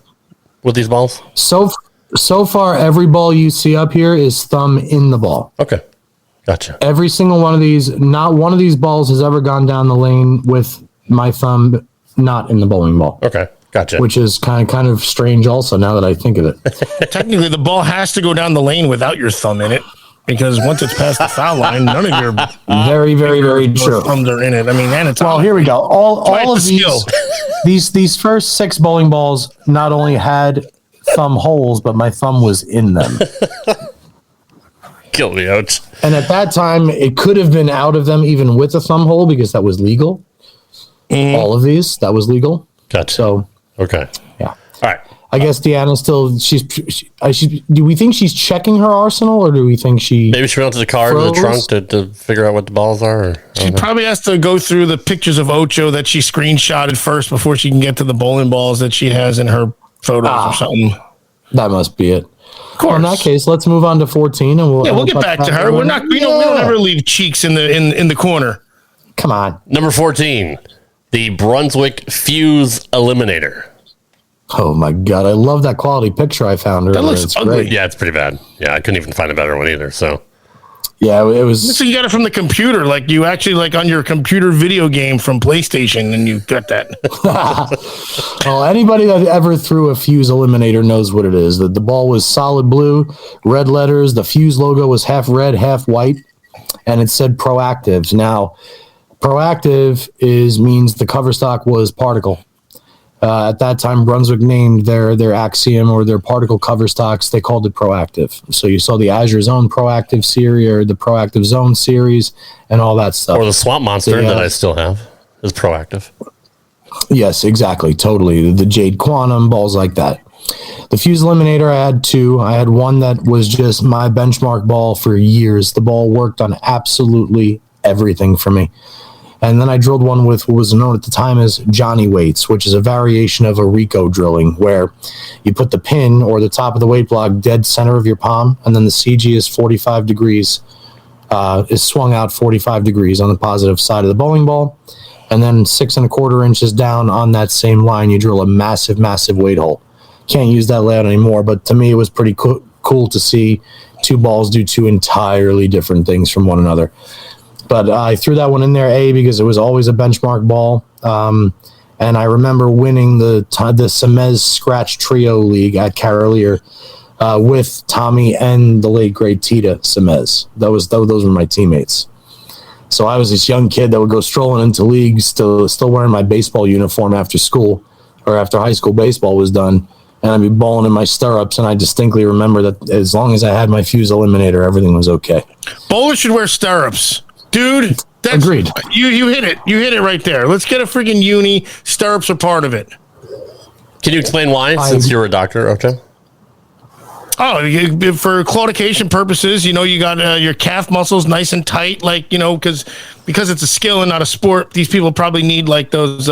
with these balls? So far, every ball you see up here is thumb in the ball. Okay. Gotcha. Every single one of these, not one of these balls has ever gone down the lane with my thumb not in the bowling ball. Okay. Gotcha. Which is kind of strange also now that I think of it. Technically, the ball has to go down the lane without your thumb in it, because once it's past the foul line, none of your very true thumbs are in it. I mean, well, here we go. All of these first 6 bowling balls not only had thumb holes, but my thumb was in them. Kill me, Ouch. And at that time, it could have been out of them even with a thumb hole because that was legal. All of these, that was legal. Gotcha. So, okay. Yeah. All right. I guess Deanna's still, do we think she's checking her arsenal, or do we think maybe she went to the car to the trunk to figure out what the balls are? She probably has to go through the pictures of Ocho that she screenshotted first before she can get to the bowling balls that she has in her photos or something. That must be it. Of course. Well, in that case, let's move on to 14, and we'll get back to her. We don't ever leave Cheeks in the corner. Come on. Number 14, the Brunswick Fuse Eliminator. Oh my God, I love that quality picture I found earlier. That looks ugly. Great. Yeah, it's pretty bad. Yeah, I couldn't even find a better one either. So yeah, it was. So you got it from the computer, like you actually like on your computer video game from PlayStation, and you got that. Well, anybody that ever threw a Fuse Eliminator knows what it is. The ball was solid blue, red letters. The Fuse logo was half red, half white, and it said Proactive. Now, Proactive means the cover stock was particle. At that time, Brunswick named their Axiom or their particle cover stocks. They called it Proactive. So you saw the Azure Zone Proactive series or the Proactive Zone series and all that stuff. Or the Swamp Monster that I still have is Proactive. Yes, exactly. Totally. The Jade Quantum, balls like that. The Fuse Eliminator, I had 2. I had one that was just my benchmark ball for years. The ball worked on absolutely everything for me. And then I drilled one with what was known at the time as Johnny weights, which is a variation of a Rico drilling, where you put the pin or the top of the weight block dead center of your palm, and then the CG is 45 degrees, is swung out 45 degrees on the positive side of the bowling ball. And then 6 1/4 inches down on that same line, you drill a massive, massive weight hole. Can't use that layout anymore, but to me, it was pretty cool to see 2 balls do 2 entirely different things from one another. But I threw that one in there, because it was always a benchmark ball. And I remember winning the Semez Scratch Trio League at Carolier with Tommy and the late great Tita Semez. Those were my teammates. So I was this young kid that would go strolling into leagues, still wearing my baseball uniform after school or after high school baseball was done. And I'd be bowling in my stirrups, and I distinctly remember that as long as I had my Fuse Eliminator, everything was okay. Bowlers should wear stirrups. Dude, that's, agreed. You hit it. You hit it right there. Let's get a freaking uni. Stirrups are part of it. Can you explain why, since you're a doctor, Ocho? Oh, for claudication purposes, you got your calf muscles nice and tight, because it's a skill and not a sport. These people probably need like those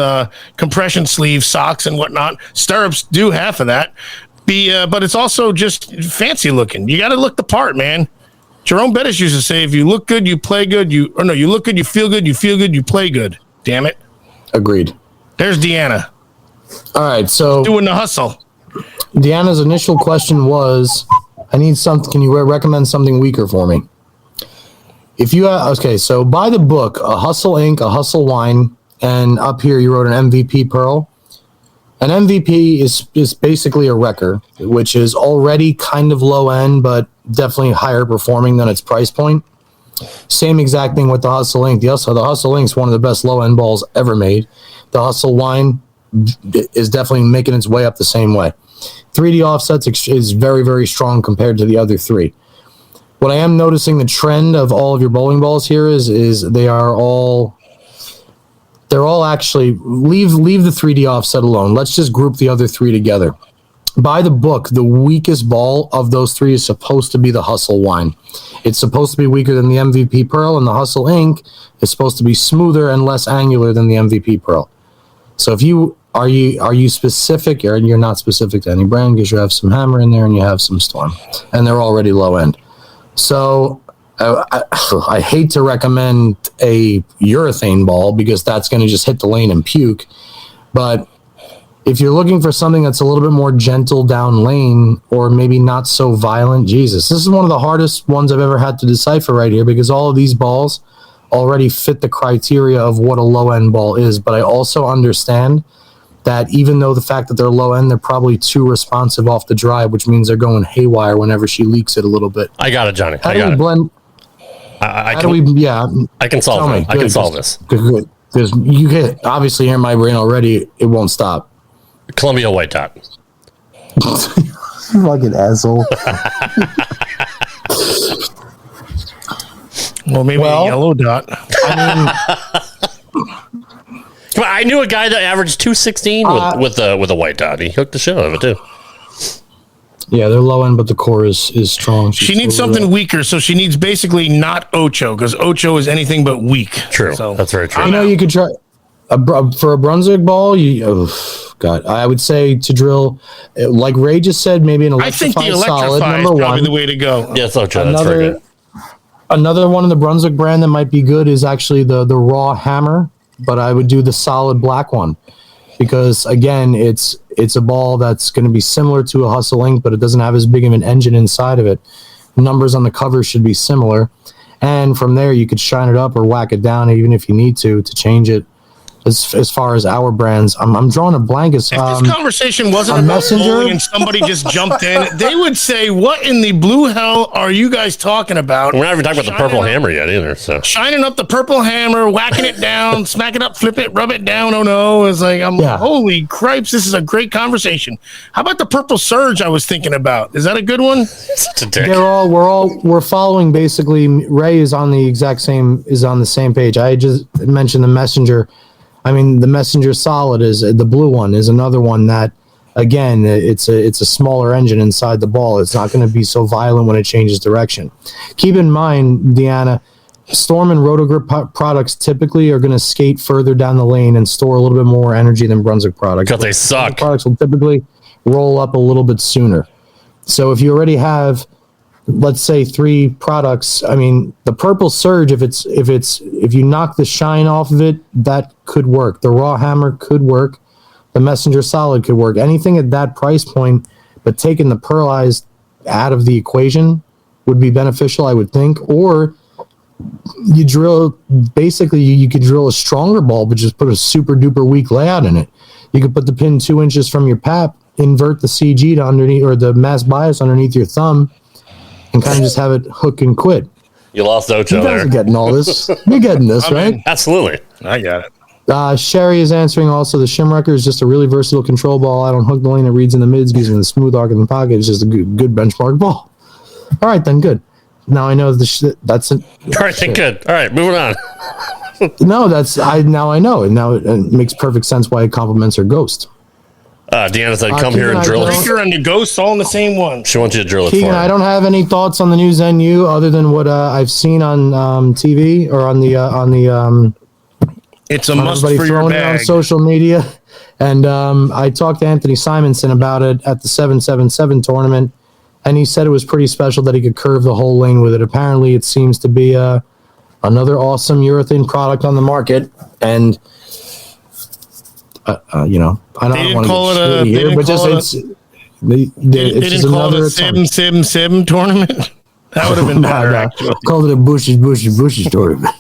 compression sleeve socks and whatnot. Stirrups do half of that. But it's also just fancy looking. You got to look the part, man. Jerome Bettis used to say, if you look good, you play good. You look good, you feel good, you play good. Damn it. Agreed. There's Deanna. All right, so doing the hustle. Deanna's initial question was, I need something. Can you recommend something weaker for me? If you okay, so buy the book, A Hustle Ink, A Hustle Wine, and up here you wrote an MVP Pearl. An MVP is basically a wrecker, which is already kind of low end, but definitely higher performing than its price point. Same exact thing with the Hustle Ink. The Hustle Ink is one of the best low end balls ever made. The Hustle Wine is definitely making its way up the same way. 3D offsets is very, very strong compared to the other 3. What I am noticing, the trend of all of your bowling balls here is they're all actually leave the 3D offset alone. Let's just group the other 3 together. By the book, the weakest ball of those 3 is supposed to be the Hustle Wine. It's supposed to be weaker than the MVP Pearl, and the Hustle Ink is supposed to be smoother and less angular than the MVP Pearl. So if you are you specific, or you're not specific to any brand because you have some Hammer in there and you have some Storm, and they're already low end. So I hate to recommend a urethane ball because that's going to just hit the lane and puke. But if you're looking for something that's a little bit more gentle down lane, or maybe not so violent, Jesus, this is one of the hardest ones I've ever had to decipher right here, because all of these balls already fit the criteria of what a low end ball is. But I also understand that even though the fact that they're low end, they're probably too responsive off the drive, which means they're going haywire whenever she leaks it a little bit. I got it, Johnny. How do we blend? I can solve it. I can solve this. Because you hit, obviously, hear my brain already, it won't stop. Columbia white dot. Fucking asshole. Well, maybe a yellow dot. I knew a guy that averaged 216 with a white dot. He hooked the shit out of it too. Yeah, they're low end, but the core is strong. She needs something weaker, so she needs basically not Ocho, because Ocho is anything but weak. True, so, that's very true. You could try for a Brunswick ball. I would say to drill, like Ray just said, maybe an electrified solid. I think the electrified is probably the way to go. Yes, Ocho. That's very good. Another one of the Brunswick brand that might be good is actually the raw Hammer, but I would do the solid black one, because again, it's a ball that's going to be similar to a Hustle Ink, but it doesn't have as big of an engine inside of it. Numbers on the cover should be similar, and from there you could shine it up or whack it down, even if you need to change it. As far as our brands, I'm drawing a blank. If this conversation wasn't about bowling and somebody just jumped in, they would say, "What in the blue hell are you guys talking about?" We're not even talking about the purple hammer yet either. So shining up the purple hammer, whacking it down, smack it up, flip it, rub it down. Oh no! It's like holy cripes! This is a great conversation. How about the purple surge I was thinking about? Is that a good one? Such a dick. We're following basically. Ray is on the same page. I just mentioned the Messenger. I mean, the Messenger Solid is the blue one is another one that again, it's a smaller engine inside the ball. It's not going to be so violent when it changes direction. Keep in mind, Deanna, Storm and Rotogrip products typically are going to skate further down the lane and store a little bit more energy than Brunswick products. Because they suck. Products will typically roll up a little bit sooner. So if you already have, let's say, 3 products, I mean, the Purple Surge, if you knock the shine off of it, that could work. The Raw Hammer could work. The Messenger Solid could work. Anything at that price point, but taking the pearlized out of the equation would be beneficial, I would think. Or you drill, basically, you could drill a stronger ball, but just put a super duper weak layout in it. You could put the pin 2 inches from your pap, invert the CG to underneath, or the mass bias underneath your thumb, and kind of just have it hook and quit. You lost Ocho You guys there. are getting all this. You're getting this, right? Absolutely. I got it. Sherry is answering also. The Shimwrecker is just a really versatile control ball. I don't hook the lane. It reads in the mids, gives me the smooth arc in the pocket. It's just a good benchmark ball. All right, then, good. Now I know that's it. All right, then, good. All right, moving on. No, now I know. And now it makes perfect sense why it complements her Ghost. Deanna said, come here and drill it. Breaker and the Ghost all in the same one. She wants you to drill it Keegan, for her. I don't have any thoughts on the new Zen U other than what I've seen on TV or on the It's a must everybody for your throwing it on bag. social media. And I talked to Anthony Simonson about it at the 777 tournament, and he said it was pretty special that he could curve the whole lane with it. Apparently, it seems to be another awesome urethane product on the market, and I don't want to get shitty here, but just They didn't call it a sim tournament. That would have been better. Actually. Called it a bushes tournament.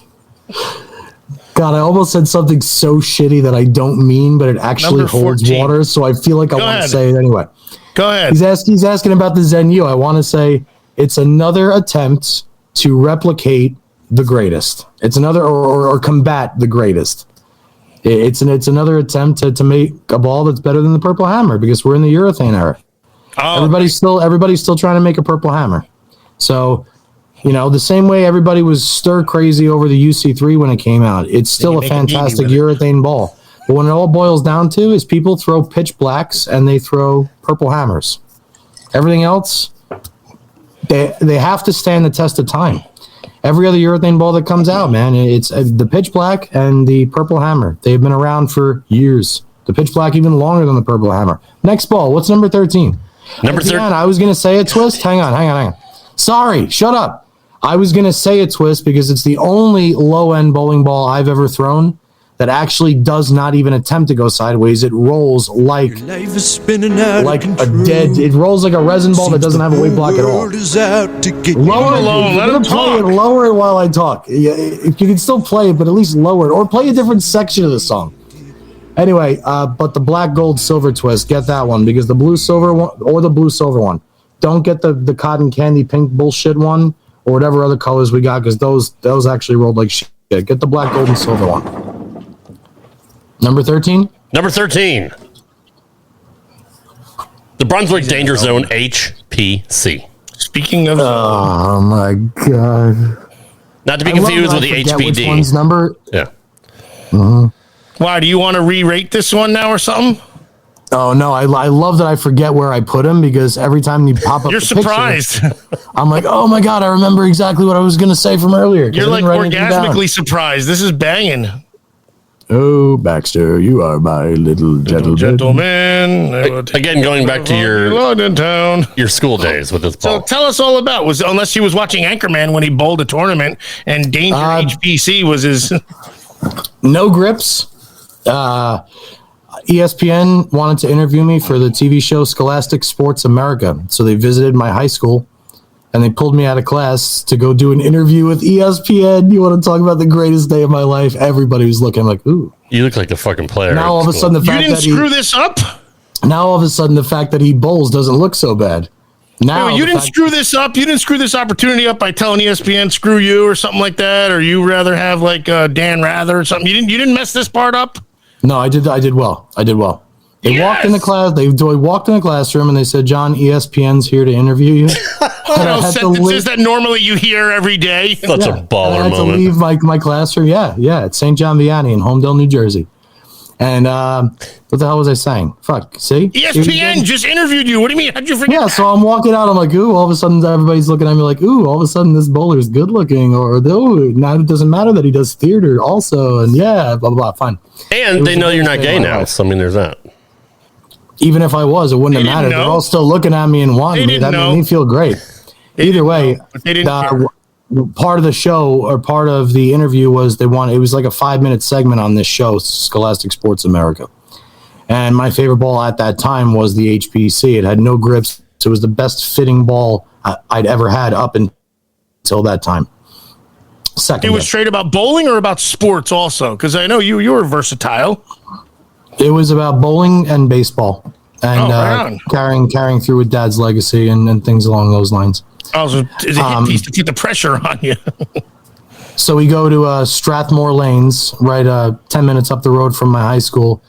God, I almost said something so shitty that I don't mean, but it actually Number holds 14. water, so I feel like I want to say it anyway. Go ahead. He's asking about the Zen U. I want to say it's another attempt to replicate the greatest. It's another or combat the greatest. It's another attempt to make a ball that's better than the Purple Hammer because we're in the urethane era. Oh, Everybody's still trying to make a Purple Hammer. So, the same way everybody was stir crazy over the UC3 when it came out, it's still a fantastic urethane ball. But when it all boils down to is people throw pitch blacks and they throw Purple Hammers. Everything else, they have to stand the test of time. Every other urethane ball that comes out, man, it's the pitch black and the Purple Hammer. They've been around for years. The pitch black even longer than the Purple Hammer. Next ball, what's number 13? Number 13. I was going to say a twist. Hang on. Sorry, shut up. I was going to say a twist because it's the only low-end bowling ball I've ever thrown that actually does not even attempt to go sideways. It rolls like a dead. It rolls like a resin ball that doesn't have a weight block at all. Lower alone. Let him play talk. it. Lower it while I talk. Yeah, you can still play it, but at least lower it or play a different section of the song. Anyway, but the black, gold, silver twist, get that one because the blue, silver one or the blue, silver one. Don't get the cotton candy pink bullshit one or whatever other colors we got because those actually rolled like shit. Get the black, gold, and silver one. Number 13? Number 13. The Brunswick Danger Zone HPC. Speaking of, Oh my god! Not to be confused with the Which HPD. one's number? Yeah. why do you want to re-rate this one now or something? Oh no! I love that I forget where I put him because every time you pop up, You're the picture, surprised. I'm like, oh my god! I remember exactly what I was going to say from earlier. 'cause You're I like didn't write anything down. orgasmically surprised. This is banging. Oh, Baxter, you are my little gentleman. Gentlemen. Again, going back to London town. your school days with this So ball. tell us all about unless he was watching Anchorman when he bowled a tournament and Danger HPC was his. No grips. ESPN wanted to interview me for the TV show Scholastic Sports America. So they visited my high school and they pulled me out of class to go do an interview with ESPN. You want to talk about the greatest day of my life? Everybody was looking like, ooh. You look like a fucking player. Now all of a sudden, You didn't screw this up? Now all of a sudden the fact that he bowls doesn't look so bad. Now No, you didn't screw this up. You didn't screw this opportunity up by telling ESPN screw you or something like that, or you rather have like Dan Rather or something. You didn't mess this part up. No, I did well. They walked in the class. They walked in the classroom and they said, "John, ESPN's here to interview you." Sentences that normally you hear every day. Such a baller I had moment. to leave my classroom. Yeah, at St. John Vianney in Homedale, New Jersey. And what the hell was I saying? Fuck, see? ESPN just interviewed you. What do you mean? How'd you forget? Yeah, so I'm walking out. I'm like, ooh, all of a sudden everybody's looking at me like, ooh, all of a sudden this bowler is good looking. Or, now it doesn't matter that he does theater also. And yeah, blah, blah, blah. Fine. And they know you're not gay now. So, I mean, there's that. Even if I was, it wouldn't have mattered. They're all still looking at me and wanting me. That made me feel great. Either way, part of the show or part of the interview was it was like a 5-minute segment on this show, Scholastic Sports America. And my favorite ball at that time was the HPC. It had no grips. It was the best fitting ball I'd ever had up until that time. Second, it was straight about bowling or about sports also? Because I know you were versatile. It was about bowling and baseball, and carrying through with Dad's legacy and things along those lines. Also, is a hit piece to keep the pressure on you. So we go to Strathmore Lanes, right 10 minutes up the road from my high school,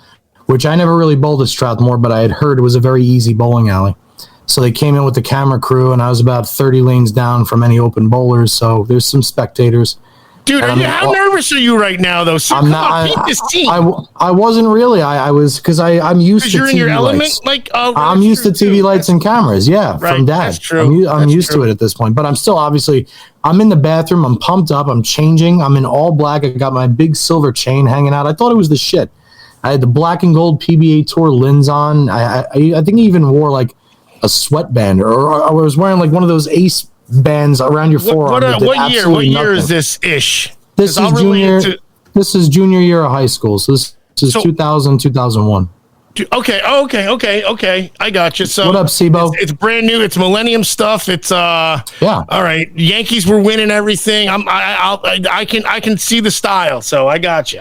which I never really bowled at Strathmore, but I had heard it was a very easy bowling alley. So they came in with the camera crew, and I was about 30 lanes down from any open bowlers, so there's some spectators. Dude, how nervous are you right now, though? So I wasn't really. I was because I'm used to you're TV in your element. Lights. Like I'm used to TV lights and cameras. Yeah, right, from Dad. That's true. I'm used to it at this point. But I'm still obviously. I'm in the bathroom. I'm pumped up. I'm changing. I'm in all black. I got my big silver chain hanging out. I thought it was the shit. I had the black and gold PBA Tour lens on. I think he even wore like a sweatband, or I was wearing like one of those Ace bands around your forearm. What year is this ish? This is junior year of high school. So this is 2000, 2001. Okay. I got you. So what up, Sibo? It's brand new. It's Millennium stuff. It's yeah. All right. Yankees were winning everything. I can see the style. So I got you.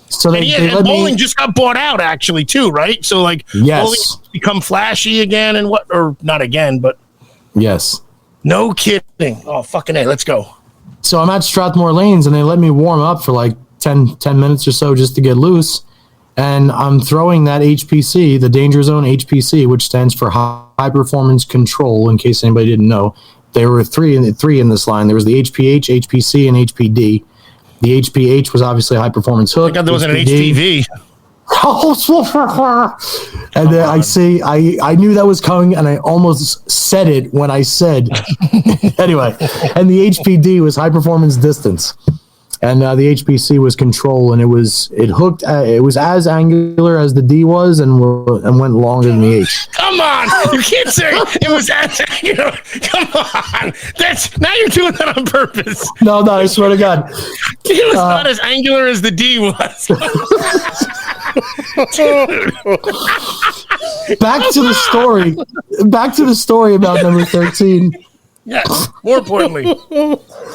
So and bowling just got bought out actually too, right? So like bowling become flashy again and what, or not again, but yes. No kidding. Oh, fucking A. Let's go. So I'm at Strathmore Lanes, and they let me warm up for like 10 minutes or so just to get loose. And I'm throwing that HPC, the Danger Zone HPC, which stands for High Performance Control, in case anybody didn't know. There were three in this line. There was the HPH, HPC, and HPD. The HPH was obviously High Performance Hook. I thought there was an HPV. And then I knew that was coming, and I almost said it when I said anyway. And the HPD was High Performance Distance, and the HPC was Control, and it was as angular as the D was, and went longer than the H. Come on, you can't say it was as angular. Come on, now you're doing that on purpose. No, I swear to God, it was not as angular as the D was. Back to the story about number 13. Yes, more importantly,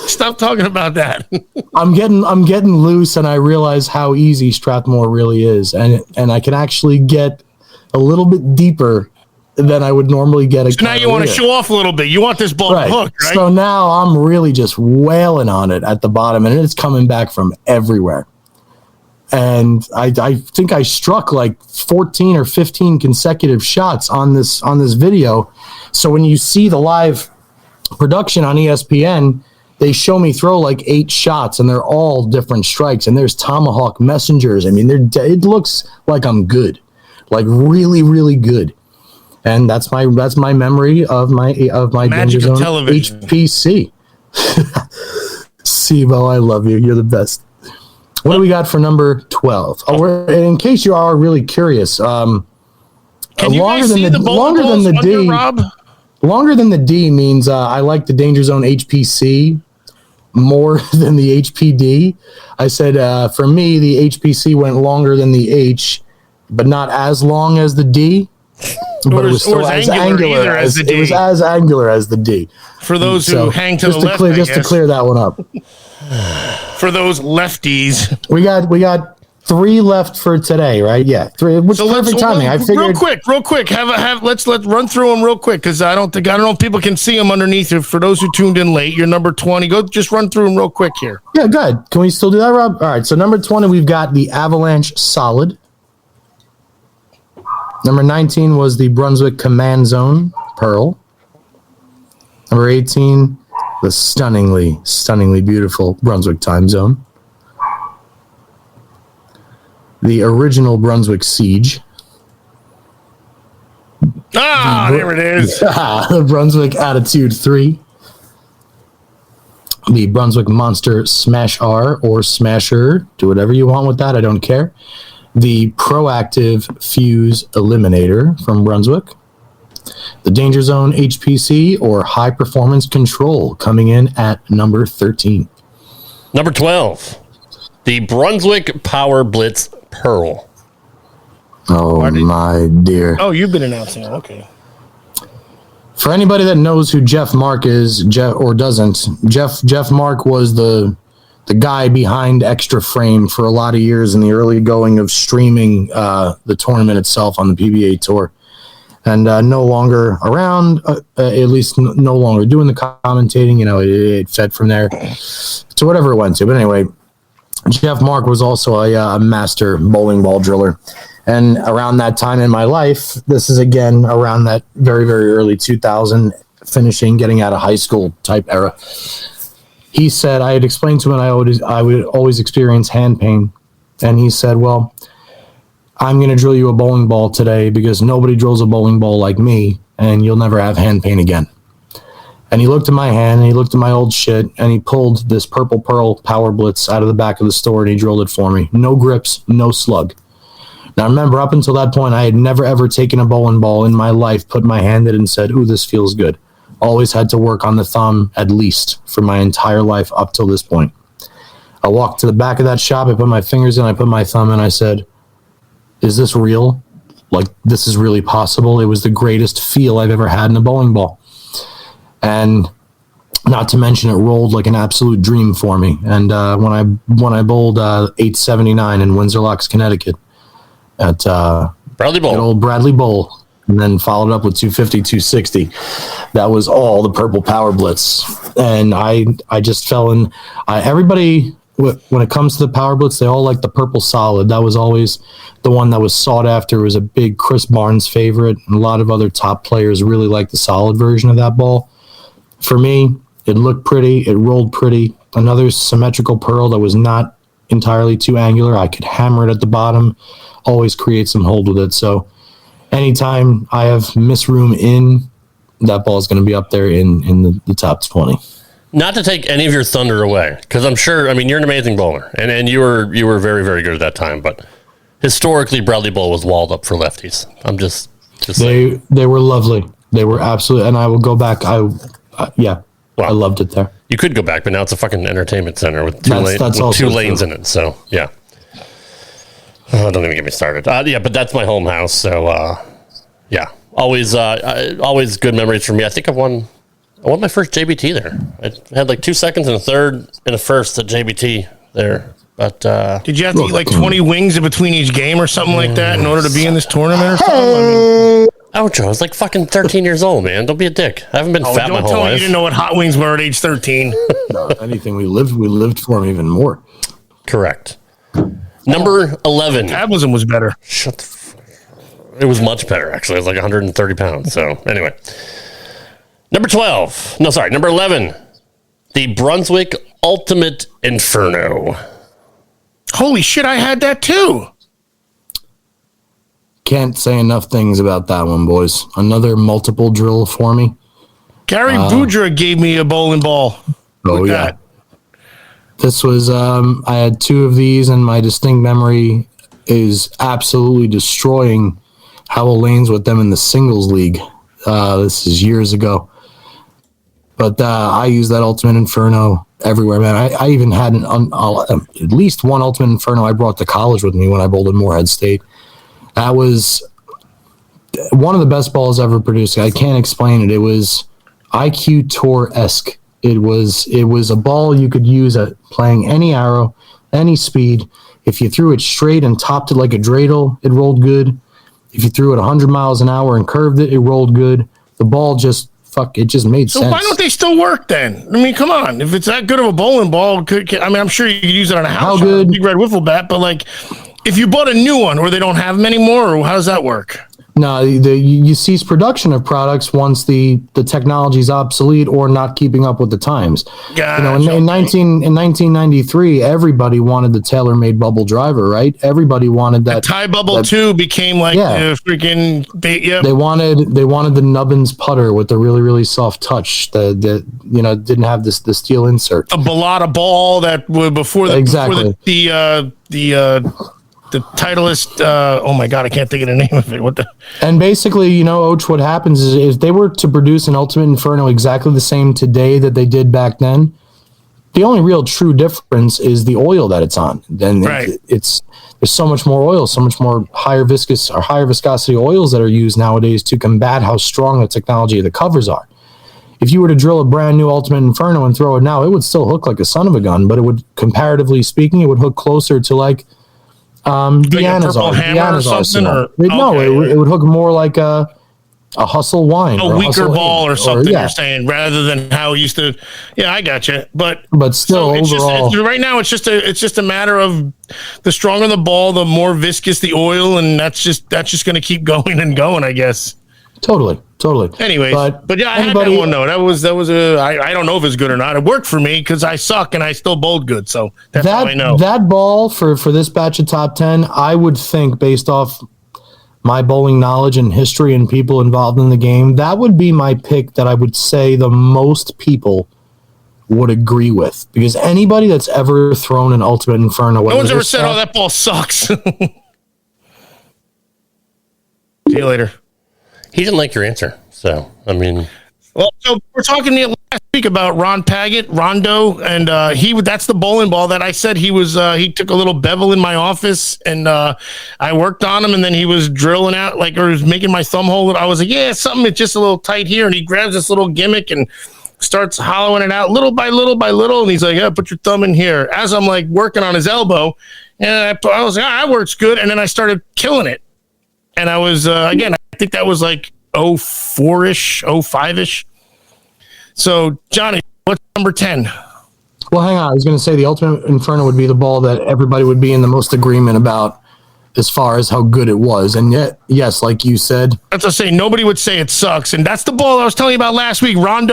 stop talking about that. I'm getting loose, and I realize how easy Strathmore really is, and I can actually get a little bit deeper than I would normally get. So now you want to show off a little bit. You want this ball to hook, right? So now I'm really just wailing on it at the bottom, and it's coming back from everywhere. And I think I struck like 14 or 15 consecutive shots on this video. So when you see the live production on ESPN, they show me throw like 8 shots, and they're all different strikes. And there's tomahawk messengers. I mean, it looks like I'm good, like really, really good. And that's my memory of my Danger Zone HPC. Sibo, I love you. You're the best. What do we got for number 12? Oh, in case you are really curious, can you guys see the longer than the D, Rob? Longer than the D means I like the Danger Zone HPC more than the HPD. I said for me the HPC went longer than the H, but not as long as the D. But it was still as angular as the D. It was as angular as the D. For those who hang to the left, just to clear that one up. For those lefties, we got 3 left for today, right? Yeah, 3. Which is perfect timing. I figured real quick. Let's run through them real quick because I don't know if people can see them underneath. For those who tuned in late, you're number 20. Go just run through them real quick here. Yeah, good. Can we still do that, Rob? All right. So number 20, we've got the Avalanche Solid. Number 19 was the Brunswick Command Zone Pearl. Number 18. The stunningly beautiful Brunswick Time Zone. the original Brunswick Siege. There it is. The Brunswick Attitude 3. The Brunswick Monster Smash R or Smasher. Do whatever you want with that. I don't care. The Proactive Fuse Eliminator from Brunswick. The Danger Zone HPC or High Performance Control coming in at number 13. Number 12. The Brunswick Power Blitz Pearl. Oh, my dear. Oh, you've been announcing it. Okay. For anybody that knows who Jeff Mark is, or doesn't, Jeff Mark was the guy behind Extra Frame for a lot of years in the early going of streaming the tournament itself on the PBA Tour. And no longer around, at least no longer doing the commentating. You know, it fed from there to whatever it went to. But anyway, Jeff Mark was also a master bowling ball driller. And around that time in my life, this is again around that very, very early 2000, getting out of high school type era. He said, I had explained to him I would always experience hand pain. And he said, well, I'm going to drill you a bowling ball today because nobody drills a bowling ball like me, and you'll never have hand pain again. And he looked at my hand, and he looked at my old shit, and he pulled this Purple Pearl Power Blitz out of the back of the store, and he drilled it for me. No grips, no slug. Now, remember, up until that point, I had never, ever taken a bowling ball in my life, put my hand in it, and said, ooh, this feels good. Always had to work on the thumb, at least, for my entire life up till this point. I walked to the back of that shop, I put my fingers in, I put my thumb in, I said, is this real? Like, this is really possible? It was the greatest feel I've ever had in a bowling ball. And not to mention, it rolled like an absolute dream for me. And when I bowled 879 in Windsor Locks, Connecticut, at Bradley Bowl. Good old Bradley Bowl, and then followed up with 250, 260. That was all the Purple Power Blitz. And I just fell in. Everybody, when it comes to the Power Blitz, they all like the Purple Solid. That was always the one that was sought after. It was a big Chris Barnes favorite, and a lot of other top players really liked the solid version of that ball. For me, it looked pretty. It rolled pretty. Another symmetrical pearl that was not entirely too angular. I could hammer it at the bottom, always create some hold with it. So anytime I have miss room in, that ball is going to be up there in the top 20. Not to take any of your thunder away, because I'm sure, I mean, you're an amazing bowler, and you were very, very good at that time, but historically, Bradley Bowl was walled up for lefties. I'm just saying. They were lovely. They were absolutely, and I will go back. Yeah, well, I loved it there. You could go back, but now it's a fucking entertainment center with two lanes in it. So yeah, don't even get me started. Yeah, but that's my home house. So yeah, always good memories for me. I think I won my first JBT there. I had like 2 seconds and a third and a first at JBT there. But did you have to eat like 20 wings in between each game or something like that in order to be in this tournament or something? I mean, Ocho, I was like fucking 13 years old, man. Don't be a dick. I haven't been fat my whole life. You didn't know what hot wings were at age 13. No, if anything, we lived for them even more. Correct. Number 11. Metabolism was better. It was much better, actually. It was like 130 pounds. So anyway. Number 11. The Brunswick Ultimate Inferno. Holy shit, I had that too. Can't say enough things about that one, boys. Another multiple drill for me. Gary Boudreaux gave me a bowling ball. Oh, yeah. That. This was, I had 2 of these, and my distinct memory is absolutely destroying Howell Lanes with them in the singles league. This is years ago. But I used that Ultimate Inferno everywhere, man. I even had at least one Ultimate Inferno I brought to college with me when I bowled at Moorhead State. That was one of the best balls ever produced. I can't explain it. It was IQ Tour-esque. It was a ball you could use at playing any arrow, any speed. If you threw it straight and topped it like a dreidel, it rolled good. If you threw it 100 miles an hour and curved it, it rolled good. The ball just made sense. So why don't they still work then? I mean, come on. If it's that good of a bowling ball, I'm sure you could use it on a house, big red wiffle bat, but like, if you bought a new one or they don't have them anymore, or how does that work? No, you cease production of products once the technology is obsolete or not keeping up with the times. Gotcha. In 1993, everybody wanted the tailor-made bubble driver, right? Everybody wanted that. The Thai Bubble 2 became like the freaking. They wanted the Nubbins putter with the really, really soft touch that didn't have the steel insert. A Bellata ball that before the Titleist, oh my God, I can't think of the name of it. And basically, Oach, what happens is they were to produce an Ultimate Inferno exactly the same today that they did back then. The only real true difference is the oil that it's on. Then there's so much more oil, so much more higher viscosity oils that are used nowadays to combat how strong the technology of the covers are. If you were to drill a brand new Ultimate Inferno and throw it now, it would still hook like a son of a gun, but it would, comparatively speaking, it would hook closer to like Deanna's it would hook more like a Hustle wine, a weaker ball or something. You're saying, rather than how it used to. Yeah, I got you, but still, overall, right now it's just a matter of the stronger the ball, the more viscous the oil, and that's just going to keep going and going, I guess. Totally. Anyways, but yeah, I had that one though. That was I don't know if it's good or not. It worked for me because I suck and I still bowled good. So that's how I know. That ball for this batch of top 10, I would think, based off my bowling knowledge and history and people involved in the game, that would be my pick that I would say the most people would agree with. Because anybody that's ever thrown an Ultimate Inferno, no one's ever said, "Oh, that ball sucks." See you later. He didn't like your answer, so I mean. Well, so we're talking last week about Rondo, and that's the bowling ball that I said he took a little bevel in my office, and I worked on him, and then he was drilling out or was making my thumb hole. I was like, yeah, something it's just a little tight here, and he grabs this little gimmick and starts hollowing it out little by little by little, and he's like, yeah, put your thumb in here. As I'm like working on his elbow, and I was like, that works good, and then I started killing it. And I was, again, I think that was like 04-ish, 05-ish. So, Johnny, what's number 10? Well, hang on. I was going to say the Ultimate Inferno would be the ball that everybody would be in the most agreement about as far as how good it was. And yet, yes, like you said. That's what I say. Nobody would say it sucks. And that's the ball I was telling you about last week. Ron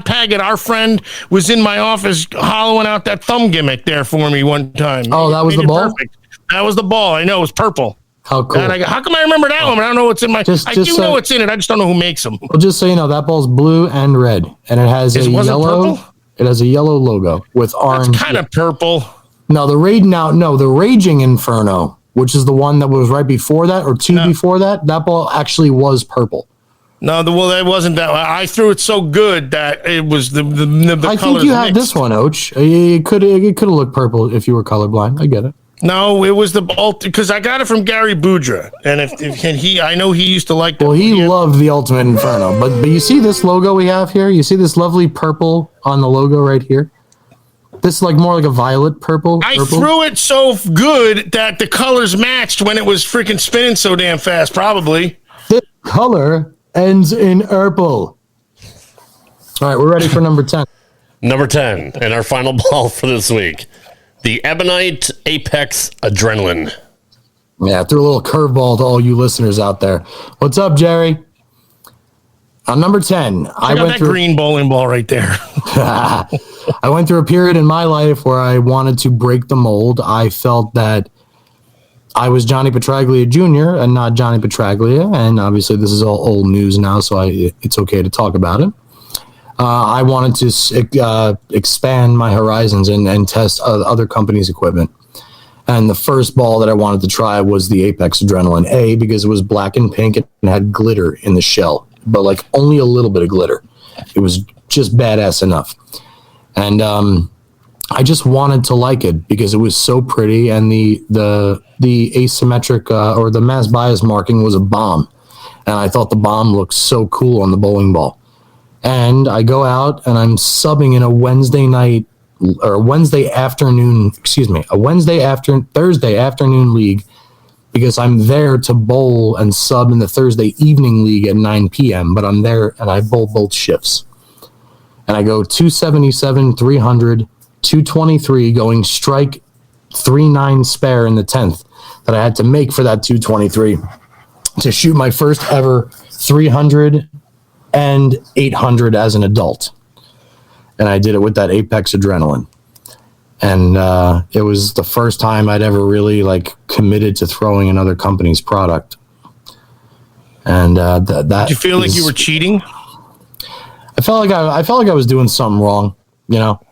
Paget, our friend, was in my office hollowing out that thumb gimmick there for me one time. Oh, that was the ball? Perfect. That was the ball. I know. It was purple. How cool. And how come I remember that one? But I don't know what's in my. I do know what's in it. I just don't know who makes them. Well, just so you know, that ball's blue and red, and it has a yellow. It has a yellow logo with orange. It's kind of purple. No, the Raging Inferno, which is the one that was right before that, or before that. That ball actually was purple. No, that wasn't that. I threw it so good that it was the I think you had this one, Oach. It could have looked purple if you were colorblind. I get it. No, it was the ball because I got it from Gary Boudreaux, and I know he used to like that. Well, he loved the Ultimate Inferno, but you see this logo we have here? You see this lovely purple on the logo right here? This is more like a violet purple. I threw it so good that the colors matched when it was freaking spinning so damn fast, probably. This color ends in purple. All right, we're ready for number 10. Number 10, and our final ball for this week. The Ebonite Apex Adrenaline. Yeah, threw a little curveball to all you listeners out there. What's up, Jerry? On number 10, I went through green bowling ball right there. I went through a period in my life where I wanted to break the mold. I felt that I was Johnny Petraglia Jr. and not Johnny Petraglia, and obviously this is all old news now, so it's okay to talk about it. I wanted to expand my horizons and test other companies' equipment. And the first ball that I wanted to try was the Apex Adrenaline A because it was black and pink and had glitter in the shell, but only a little bit of glitter. It was just badass enough. And I just wanted to like it because it was so pretty, and the asymmetric or the mass bias marking was a bomb. And I thought the bomb looked so cool on the bowling ball. And I go out and I'm subbing in a Thursday afternoon league because I'm there to bowl and sub in the Thursday evening league at 9 p.m. But I'm there and I bowl both shifts. And I go 277, 300, 223, going strike 3-9 spare in the 10th that I had to make for that 223. to shoot my first ever 300 and 800 as an adult. And I did it with that Apex Adrenaline. And it was the first time I'd ever really committed to throwing another company's product. And that did you feel like you were cheating? I felt like I was doing something wrong,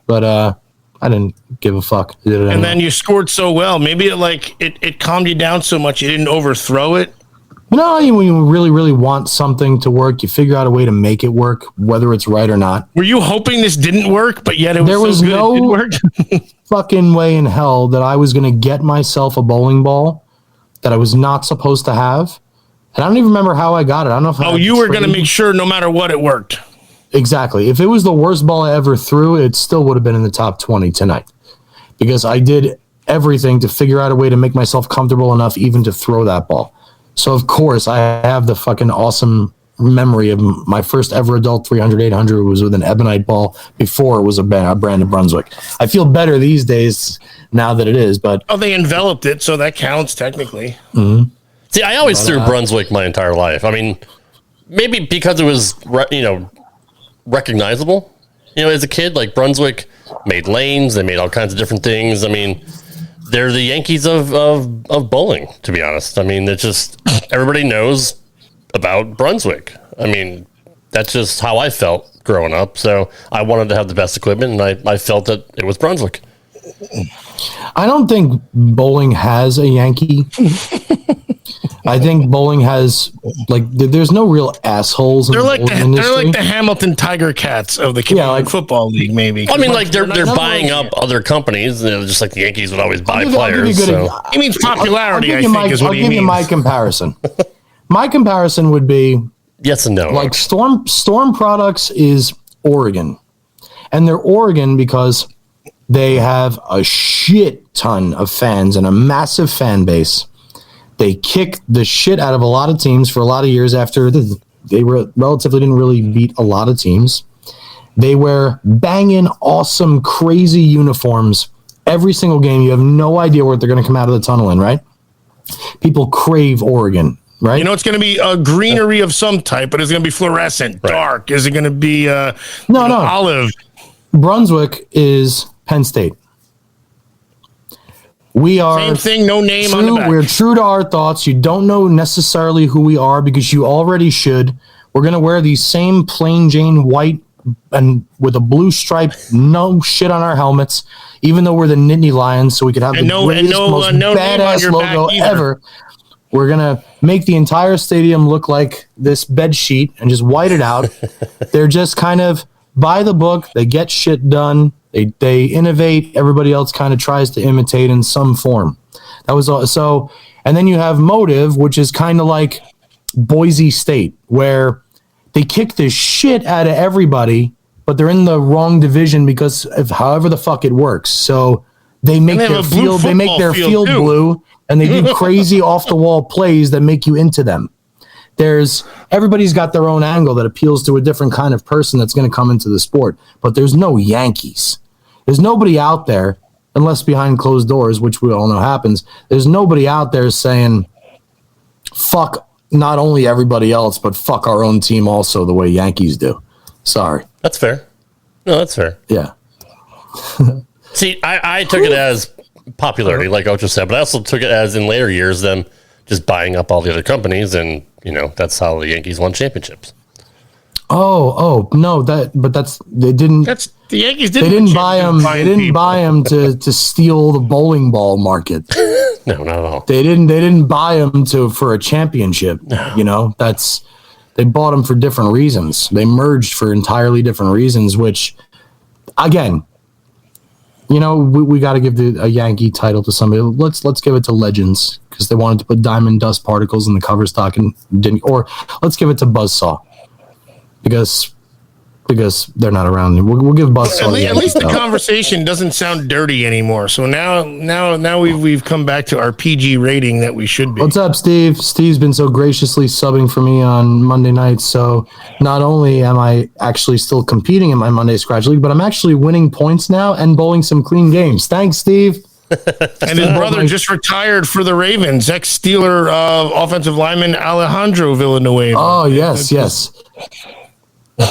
but I didn't give a fuck. I did it anyway. And then you scored so well. Maybe it calmed you down so much you didn't overthrow it. When you really, really want something to work, you figure out a way to make it work, whether it's right or not. Were you hoping this didn't work, but yet there was no fucking way in hell that I was going to get myself a bowling ball that I was not supposed to have? And I don't even remember how I got it. I don't know if you were going to make sure no matter what it worked. Exactly. If it was the worst ball I ever threw, it still would have been in the top 20 tonight. Because I did everything to figure out a way to make myself comfortable enough even to throw that ball. So, of course, I have the fucking awesome memory of my first ever adult 300, 800 was with an ebonite ball before it was a brand of Brunswick. I feel better these days now that it is, but... Oh, they enveloped it, so that counts technically. Mm-hmm. See, I always threw Brunswick my entire life. I mean, maybe because it was, recognizable. As a kid, Brunswick made lanes, they made all kinds of different things. I mean... They're the Yankees of bowling, to be honest. I mean, it's just everybody knows about Brunswick. I mean, that's just how I felt growing up. So I wanted to have the best equipment, and I felt that it was Brunswick. I don't think bowling has a Yankee. I think bowling has there's no real assholes. They're like the Hamilton Tiger Cats of the football league, maybe. I mean, they're buying up other companies, just like the Yankees would always buy players. He means popularity. I'll give you my comparison. My comparison would be yes and no. Storm Products is Oregon, and they're Oregon because they have a shit ton of fans and a massive fan base. They kicked the shit out of a lot of teams for a lot of years after they were relatively didn't really beat a lot of teams. They wear banging, awesome, crazy uniforms every single game. You have no idea what they're going to come out of the tunnel in, right? People crave Oregon, right? It's going to be a greenery of some type, but it's going to be fluorescent, dark. Is it going to be olive? Brunswick is Penn State. We are same thing, no name on the back. We're true to our thoughts. You don't know necessarily who we are because you already should. We're going to wear these same plain Jane white and with a blue stripe, no shit on our helmets, even though we're the Nittany Lions, so we could have the greatest, most badass logo ever. We're going to make the entire stadium look like this bed sheet and just white it out. They're just kind of by the book. They get shit done. They innovate. Everybody else kind of tries to imitate in some form. That was so. And then you have Motive, which is kind of like Boise State, where they kick the shit out of everybody, but they're in the wrong division because of however the fuck it works. So they make their field. They make their field blue, and they do crazy off the wall plays that make you into them. Everybody's got their own angle that appeals to a different kind of person that's going to come into the sport, but there's no Yankees. There's nobody out there, unless behind closed doors, which we all know happens. There's nobody out there saying, fuck not only everybody else, but fuck our own team also the way Yankees do. Sorry. That's fair. No, that's fair. Yeah. See, I took it as popularity, like Ocho said, but I also took it as in later years them just buying up all the other companies, and that's how the Yankees won championships. Oh no! The Yankees didn't. They didn't buy them. They didn't buy them to steal the bowling ball market. No, not at all. They didn't buy them for a championship. No. They bought them for different reasons. They merged for entirely different reasons. Which, again, we got to give a Yankee title to somebody. Let's give it to Legends because they wanted to put diamond dust particles in the cover stock and didn't. Or let's give it to Buzzsaw because they're not around. We'll give Buzzsaw. At least the conversation doesn't sound dirty anymore. So now we've come back to our PG rating that we should be. What's up, Steve? Steve's been so graciously subbing for me on Monday nights. So not only am I actually still competing in my Monday Scratch League, but I'm actually winning points now and bowling some clean games. Thanks, Steve. And his brother just retired for the Ravens, ex-Steeler offensive lineman Alejandro Villanueva. Oh, yes.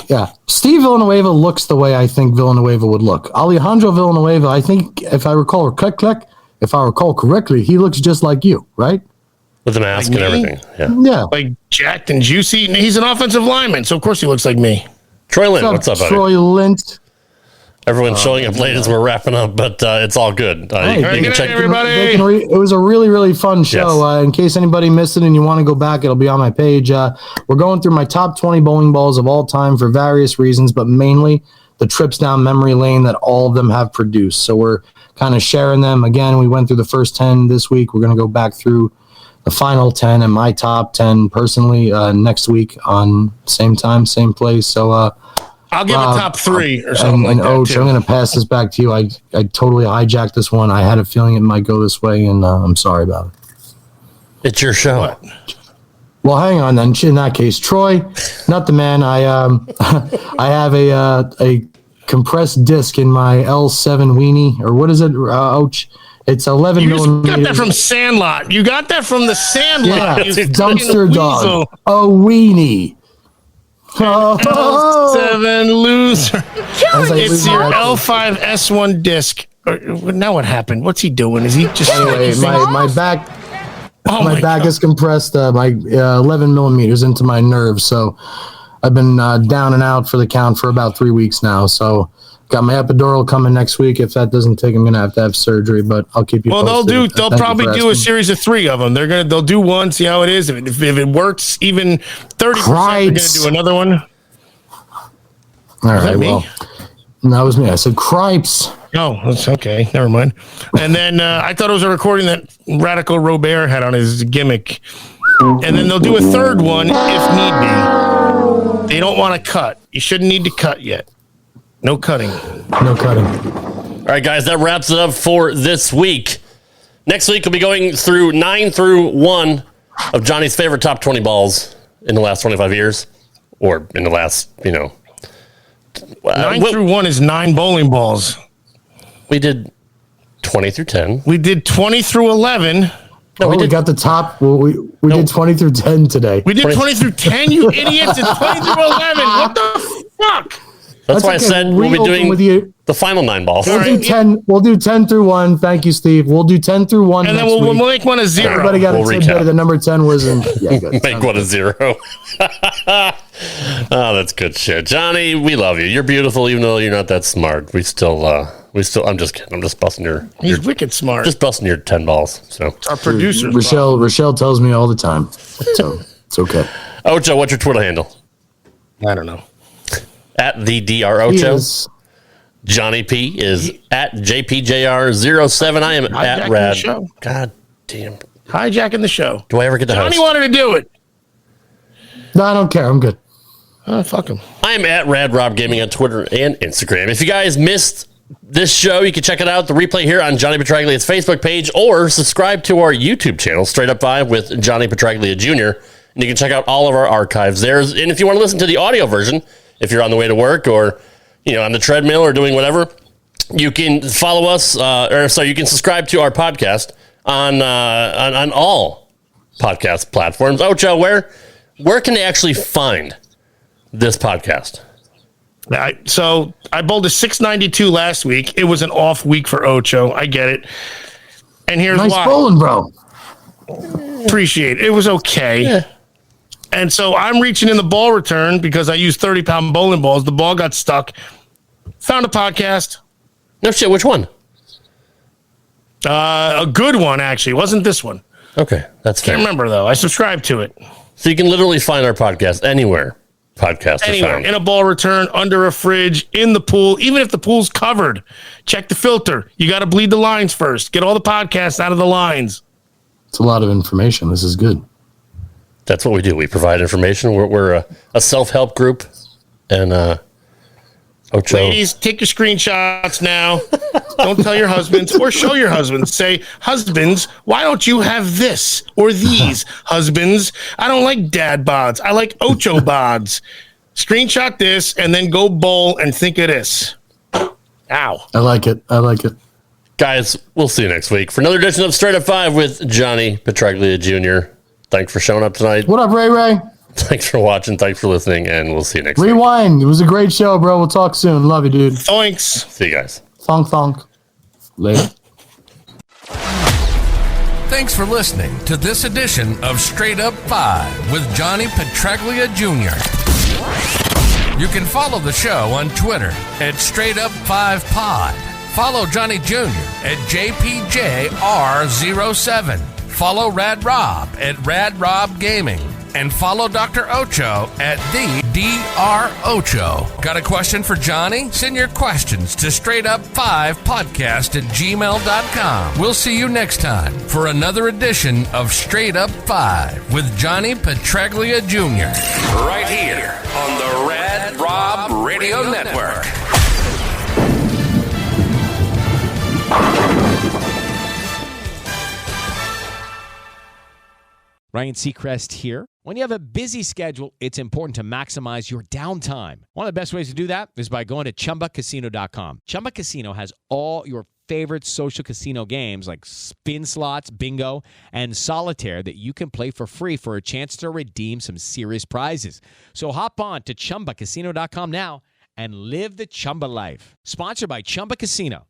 Yeah. Steve Villanueva looks the way I think Villanueva would look. Alejandro Villanueva, I think, if I recall correctly, he looks just like you, right? With the mask and everything. Yeah. Like jacked and juicy. And he's an offensive lineman, so of course he looks like me. Troy Lint, what's up, buddy? Troy Lint. Everyone's showing up late as we're wrapping up, but it's all good. Hey, you can check everybody. It was a really, really fun show. Yes. In case anybody missed it and you want to go back, it'll be on my page. We're going through my top 20 bowling balls of all time for various reasons, but mainly the trips down memory lane that all of them have produced. So we're kind of sharing them. Again, we went through the first 10 this week. We're going to go back through the final 10 and my top 10 personally next week on same time, same place. So I'll give a top 3 or something and like that. Ocho, I'm going to pass this back to you. I totally hijacked this one. I had a feeling it might go this way, and I'm sorry about it. It's your show. What? Well, hang on then. In that case, Troy, not the man. I have a compressed disc in my L7 weenie, or what is it, Oach? It's 11 You millimeters. got that from Sandlot. You got that from the Sandlot. Yeah, you dumpster fucking dog. weasel. A weenie. Oh. L7 loser. As I It's lose your my- L5 S1 disc. Now what happened? What's he doing? Is he just Anyway, my back. Oh my back God. is compressed by 11 millimeters into my nerves. So I've been down and out for the count for about 3 weeks now. So got my epidural coming next week. If that doesn't take, I'm going to have surgery, but I'll keep you Well, posted. they'll Thank you probably for do a asking. series of 3 of them. They'll do one, see how it is. If it works, even 30%, they're going to Cripes. do another one. All right, me? well, that was me. I said cripes. Oh, that's okay. Never mind. And then I thought it was a recording that Radical Robert had on his gimmick. And then they'll do a third one if need be. They don't want to cut. You shouldn't need to cut yet. No cutting. No cutting. All right, guys, that wraps it up for this week. Next week, we'll be going through 9 through 1 of Johnny's favorite top 20 balls in the last 25 years, or in the last, 9 through 1 is 9 bowling balls. We did 20 through 10. We did 20 through 11. No, we got the top. Well, we did 20 through 10 today. We did 20 through 10, you idiots. It's 20 through 11. What the fuck? That's why I okay. said we'll be Reopen doing with you. the final 9 balls. We'll do 10. We'll do 10 through 1. Thank you, Steve. We'll do 10 through 1. And then next we'll week. make one a 0. Everybody got We'll a tidbit recap. of the number 10 was in. Yeah, good. Make one a 0. Oh, that's good shit. Johnny, we love you. You're beautiful, even though you're not that smart. I'm just kidding. I'm just busting He's wicked smart. just busting your 10 balls. So, our producer. Rochelle tells me all the time, so it's okay. Ocho, what's your Twitter handle? I don't know. At the Dr Ocho. Yes. Johnny P is at JPJR07. I am Hijacking at the Rad. show. God damn. Hijacking the show. Do I ever get to Johnny host? wanted to do it. No, I don't care. I'm good. Oh, fuck him. I am at Rad Rob Gaming on Twitter and Instagram. If you guys missed this show, you can check it out, the replay here on Johnny Petraglia's Facebook page, or subscribe to our YouTube channel, Straight Up 5 with Johnny Petraglia Jr. And you can check out all of our archives there. And if you want to listen to the audio version, if you're on the way to work or on the treadmill or doing whatever, you can follow us, you can subscribe to our podcast on all podcast platforms. Ocho, where can they actually find this podcast? So I bowled a 692 last week. It was an off week for Ocho. I get it. And here's Nice why. bowling, bro. Appreciate it. It was okay. Yeah. And so I'm reaching in the ball return because I used 30-pound bowling balls. The ball got stuck. Found a podcast. No shit, which one? A good one, actually. It wasn't this one. Okay, that's fair. Can't remember, though. I subscribed to it. So you can literally find our podcast anywhere podcasts are Anywhere. found. In a ball return, under a fridge, in the pool, even if the pool's covered. Check the filter. You got to bleed the lines first. Get all the podcasts out of the lines. It's a lot of information. This is good. That's what we do. We provide information. We're a self-help group. And Ocho. Ladies, take your screenshots now. Don't tell your husbands or show your husbands. Say, husbands, why don't you have this or these? Husbands, I don't like dad bods. I like Ocho bods. Screenshot this and then go bowl and think of this. Ow. I like it. Guys, we'll see you next week for another edition of Straight Up 5 with Johnny Petraglia Jr. Thanks for showing up tonight. What up, Ray Ray? Thanks for watching. Thanks for listening, and we'll see you next week. Rewind. It was a great show, bro. We'll talk soon. Love you, dude. Thanks. See you guys. Thonk, thonk. Later. Thanks for listening to this edition of Straight Up 5 with Johnny Petraglia Jr. You can follow the show on Twitter at Straight Up 5 Pod. Follow Johnny Jr. at JPJR07. Follow Rad Rob at Rad Rob Gaming. And follow Dr. Ocho at the Dr. Ocho. Got a question for Johnny? Send your questions to straightup5podcast@gmail.com. We'll see you next time for another edition of Straight Up 5 with Johnny Petraglia Jr. Right here on the Rad Rob Radio Network. Ryan Seacrest here. When you have a busy schedule, it's important to maximize your downtime. One of the best ways to do that is by going to ChumbaCasino.com. Chumba Casino has all your favorite social casino games like spin slots, bingo, and solitaire that you can play for free for a chance to redeem some serious prizes. So hop on to ChumbaCasino.com now and live the Chumba life. Sponsored by Chumba Casino.